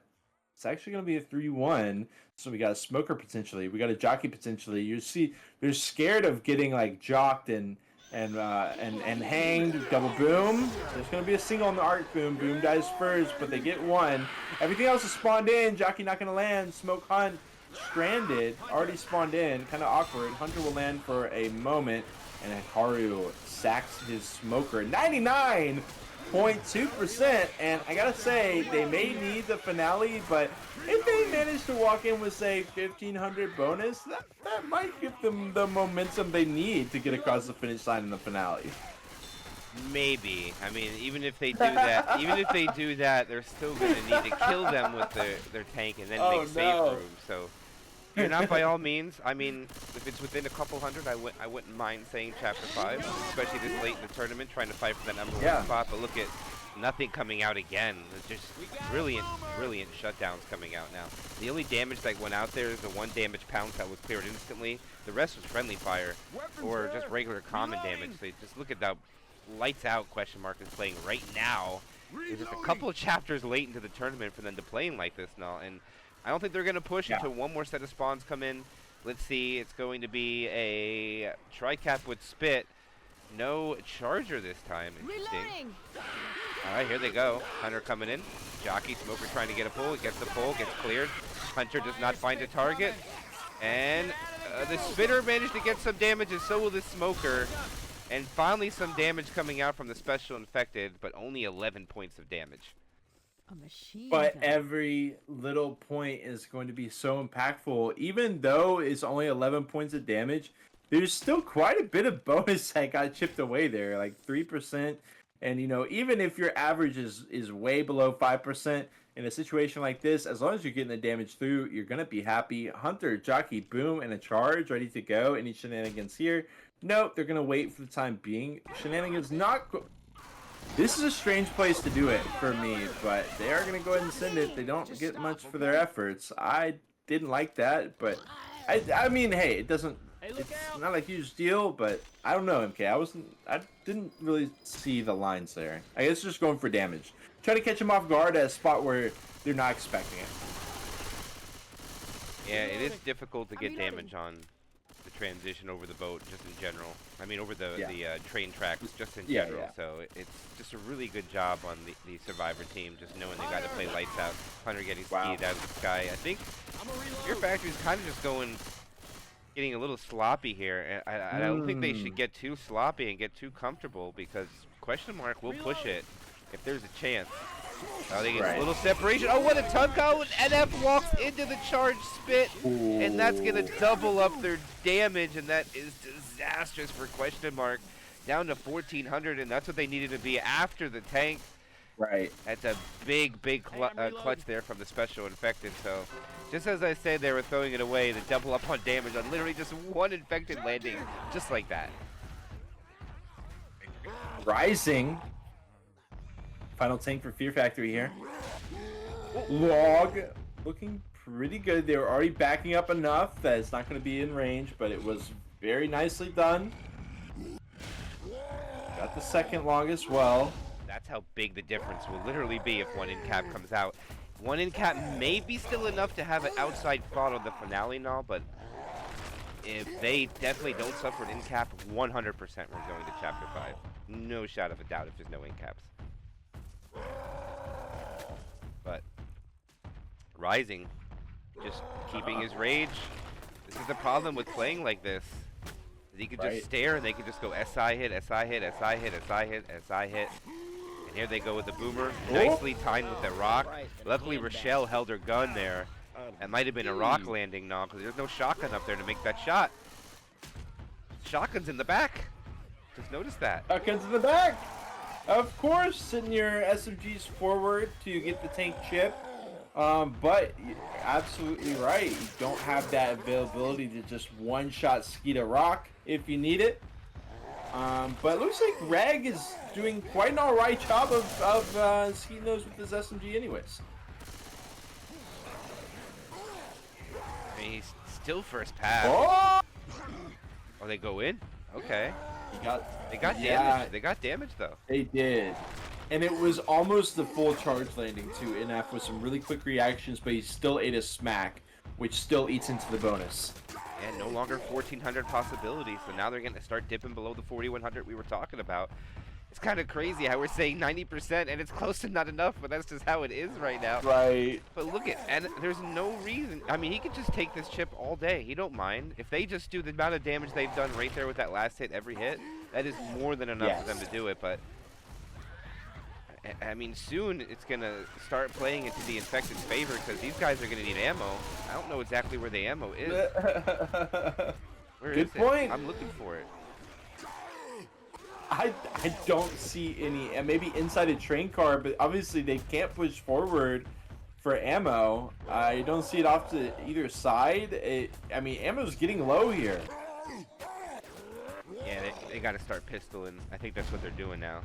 it's actually going to be a 3-1. So we got a smoker potentially. We got a jockey potentially. You see, they're scared of getting like jocked and hanged. Double boom. There's going to be a single on the arc boom. Boom dies first, but they get one. Everything else is spawned in. Jockey not going to land. Smoke Hunt stranded. Already spawned in. Kind of awkward. Hunter will land for a moment. And Hikaru sacks his smoker. 99.2%. And I gotta say, they may need the finale, but if they manage to walk in with, say, 1,500 bonus, that might give them the momentum they need to get across the finish line in the finale. Maybe. I mean, even if they do that, they're still gonna need to kill them with their tank and then make save room. So. You're not by all means. I mean, if it's within a couple hundred, I wouldn't mind saying Chapter 5, especially this late in the tournament, trying to fight for that number one spot. But look at nothing coming out again. It's just brilliant shutdowns coming out now. The only damage that went out there is the one damage pounce that was cleared instantly. The rest was friendly fire or just regular common damage. So just look at that lights out question mark is playing right now. It's just a couple of chapters late into the tournament for them to playing like this now. And I don't think they're going to push until one more set of spawns come in. Let's see. It's going to be a tri-cap with Spit. No charger this time. Interesting. Reloading. All right, here they go. Hunter coming in. Jockey, Smoker trying to get a pull. He gets the pull, gets cleared. Hunter does not find a target. And the Spitter managed to get some damage, and so will the Smoker. And finally some damage coming out from the Special Infected, but only 11 points of damage. A machine But gun. every little point is going to be so impactful. Even though it's only 11 points of damage, there's still quite a bit of bonus that got chipped away there, like 3%. And, you know, even if your average is way below 5%, in a situation like this, as long as you're getting the damage through, you're going to be happy. Hunter, Jockey, boom, and a charge ready to go. Any shenanigans here? Nope, they're going to wait for the time being. Shenanigans not... This is a strange place to do it for me, but they are going to go ahead and send it. They don't get much for their efforts. I didn't like that, but I mean, hey, it doesn't... It's not a huge deal, but I don't know, MK. I didn't really see the lines there. I guess just going for damage. Try to catch him off guard at a spot where they're not expecting it. Yeah, it is difficult to get damage on the transition over the boat, just in general. I mean, over the train tracks, just in general. Yeah. So it's just a really good job on the Survivor team, just knowing they got to play lights out. Hunter getting skied out of the sky. I think Fear Factory's kind of just getting a little sloppy here. I don't think they should get too sloppy and get too comfortable, because question mark will push it if there's a chance. Oh, they get a little separation. Oh, what a tug out! NF walks into the charge spit, and that's gonna double up their damage, and that is disastrous for question mark. Down to 1400, and that's what they needed to be after the tank. Right. That's a big clutch there from the Special Infected. So, just as I said, they were throwing it away to double up on damage on literally just one infected landing, just like that. Rising. Final tank for Fear Factory here. Log looking pretty good. They were already backing up enough that it's not going to be in range, but it was very nicely done. Got the second log as well. That's how big the difference will literally be if one in cap comes out. One in cap may be still enough to have an outside thought on the finale and all, but if they definitely don't suffer an in cap, 100% we're going to chapter 5. No shadow of a doubt if there's no in caps. But Rising, just keeping his rage. This is the problem with playing like this. He could just stare and they could just go SI hit, SI hit, SI hit, SI hit, SI hit. And here they go with the boomer. Nicely timed with the rock. Luckily Rochelle held her gun there. That might have been a rock landing now, because there's no shotgun up there to make that shot. Shotgun's in the back. Just notice that. Shotgun's in the back. Of course, sending your SMGs forward to get the tank chip. But you're absolutely right. You don't have that availability to just one-shot Skeet a rock if you need it. But it looks like Reg is doing quite an alright job of skeeting those with his SMG anyways. I mean, he's still first pass. Oh! Oh, they go in? Okay. They got yeah, damage. They got damage though. They did. And it was almost the full charge landing too, NF with some really quick reactions, but he still ate a smack, which still eats into the bonus. And no longer 1400 possibilities, so now they're going to start dipping below the 4100 we were talking about. It's kind of crazy how we're saying 90% and it's close to not enough, but that's just how it is right now. Right. But look at, and there's no reason. I mean, he could just take this chip all day. He don't mind. If they just do the amount of damage they've done right there with that last hit, every hit, that is more than enough for them to do it. But I mean, soon it's going to start playing into the Infected's favor, because these guys are going to need ammo. I don't know exactly where the ammo is. Where is Good point. I'm looking for it. I don't see any, and maybe inside a train car, but obviously they can't push forward for ammo. I don't see it off to either side. I mean, ammo's getting low here. Yeah, they got to start pistoling. I think that's what they're doing now.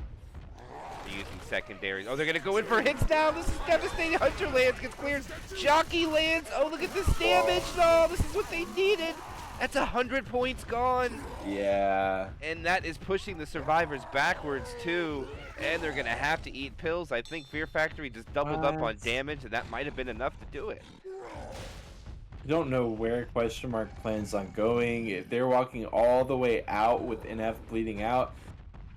They're using secondaries. Oh, they're going to go in for hits now. This is devastating. Hunter lands, gets cleared. Jockey lands. Oh, look at this damage. No, this is what they needed. That's 100 points gone. Yeah. And that is pushing the survivors backwards, too. And they're going to have to eat pills. I think Fear Factory just doubled up on damage, and that might have been enough to do it. I don't know where question mark plans on going. If they're walking all the way out with NF bleeding out,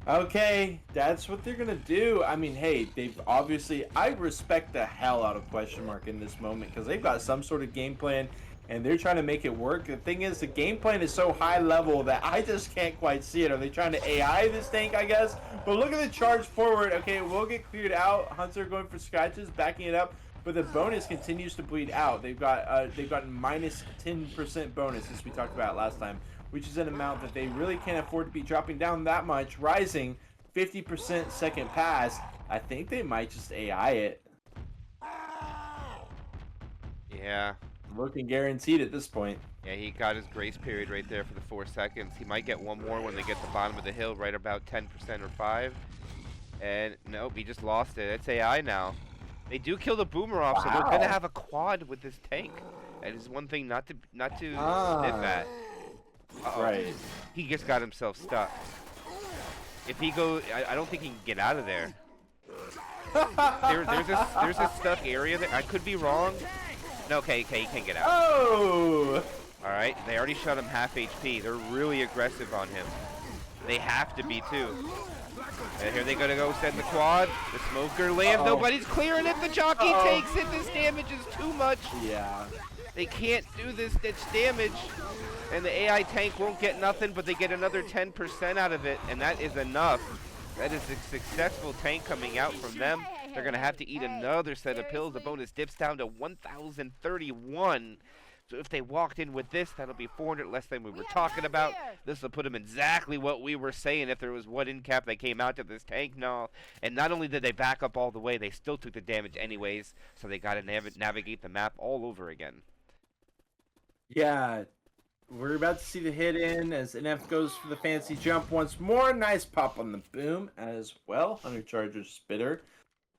Okay, that's what they're gonna do. I mean, hey, they've obviously, I respect the hell out of Question Mark in this moment because they've got some sort of game plan and they're trying to make it work. The thing is, the game plan is so high level that I just can't quite see it. Are they trying to AI this tank, I guess? But look at the charge forward. Okay, we'll get cleared out. Hunter going for scratches, backing it up. But the bonus continues to bleed out. They've gotten minus 10% bonus, as we talked about last time, which is an amount that they really can't afford to be dropping down that much. Rising 50% second pass. I think they might just AI it. Yeah. Looking guaranteed at this point. Yeah, he got his grace period right there for the 4 seconds. He might get one more when they get to the bottom of the hill, right about 10% or 5. And nope, he just lost it. It's AI now. They do kill the boomer off, so they're gonna have a quad with this tank. That is one thing not to sniff at. Right. He just got himself stuck. If he goes, I don't think he can get out of there. There's a stuck area there. I could be wrong. No, okay, he can get out. Oh! All right, they already shot him half HP. They're really aggressive on him. They have to be too. And here they go send the quad. The smoker lands. Nobody's clearing it. The jockey takes it. This damage is too much. Yeah. They can't do this damage. And the AI tank won't get nothing, but they get another 10% out of it, and that is enough. That is a successful tank coming out from them. They're going to have to eat another set of pills. The bonus dips down to 1,031. So if they walked in with this, that'll be 400 less than we were talking about. This will put them exactly what we were saying if there was one in cap that came out to this tank. No. And not only did they back up all the way, they still took the damage anyways. So they got to navigate the map all over again. Yeah. We're about to see the hit in as NF goes for the fancy jump once more. Nice pop on the boom as well. Hunter Charger Spitter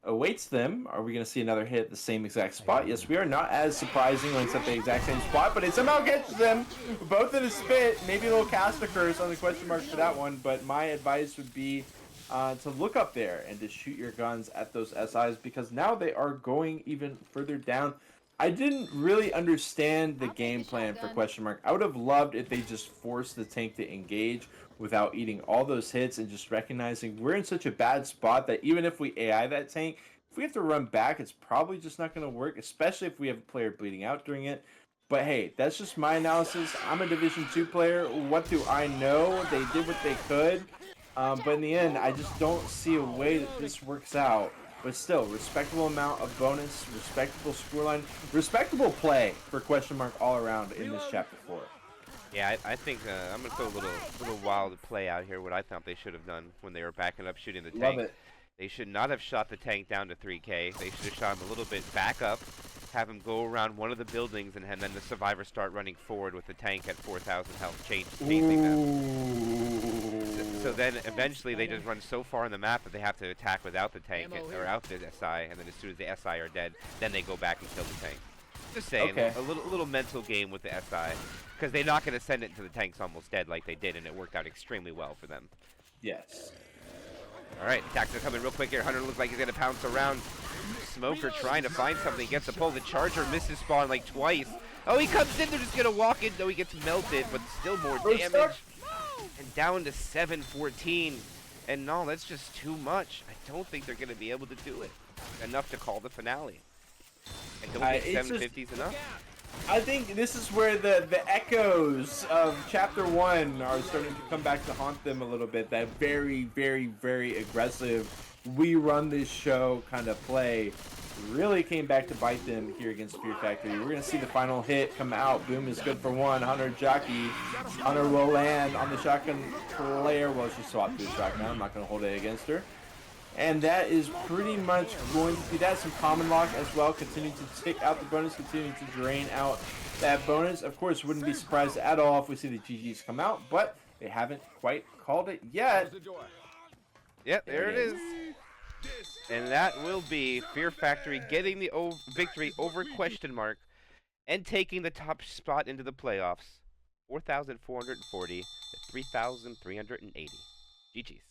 awaits them. Are we going to see another hit at the same exact spot? Yes, we are. Not as surprising when it's at the exact same spot, but it somehow catches them. Both in a spit. Maybe a little caster curse on the question mark for that one, but my advice would be to look up there and to shoot your guns at those SIs because now they are going even further down. I didn't really understand the game plan for question mark. I would have loved if they just forced the tank to engage without eating all those hits and just recognizing we're in such a bad spot that even if we AI that tank, if we have to run back, it's probably just not going to work, especially if we have a player bleeding out during it. But hey, that's just my analysis. I'm a Division 2 player. What do I know? They did what they could. But in the end, I just don't see a way that this works out. But still, respectable amount of bonus, respectable scoreline, respectable play for question mark all around in this chapter 4. Yeah, I think I'm gonna throw a little wild play out here. What I thought they should have done when they were backing up shooting the tank. Love it. They should not have shot the tank down to 3K. They should have shot him a little bit back up, have him go around one of the buildings, and then the survivors start running forward with the tank at 4,000 health, chasing them. So then eventually they just run so far on the map that they have to attack without the tank or out the SI, and then as soon as the SI are dead, then they go back and kill the tank. Just saying, okay. a little mental game with the SI, because they're not going to send it until the tank's almost dead like they did, and it worked out extremely well for them. Yes. All right, attacks are coming real quick here. Hunter looks like he's going to pounce around. Smoker trying to find something. Gets a pull. The Charger misses spawn like twice. Oh, he comes in. They're just going to walk in. No, he gets melted, but still more damage. And down to 714. And no, that's just too much. I don't think they're going to be able to do it. Enough to call the finale. I don't think 750 is enough. I think this is where the echoes of Chapter 1 are starting to come back to haunt them a little bit. That very, very, very aggressive, we run this show kind of play really came back to bite them here against Fear Factory. We're going to see the final hit come out. Boom is good for one. Hunter Jockey. Hunter will land on the shotgun player. Well, she swapped to the shotgun. I'm not going to hold it against her. And that is pretty much going to be that. Some common lock as well. Continuing to tick out the bonus. Continuing to drain out that bonus. Of course, wouldn't be surprised at all if we see the GGs come out. But they haven't quite called it yet. Yep, there it is. And that will be Fear Factory getting the victory over question mark and taking the top spot into the playoffs. 4,440 to 3,380. GG's.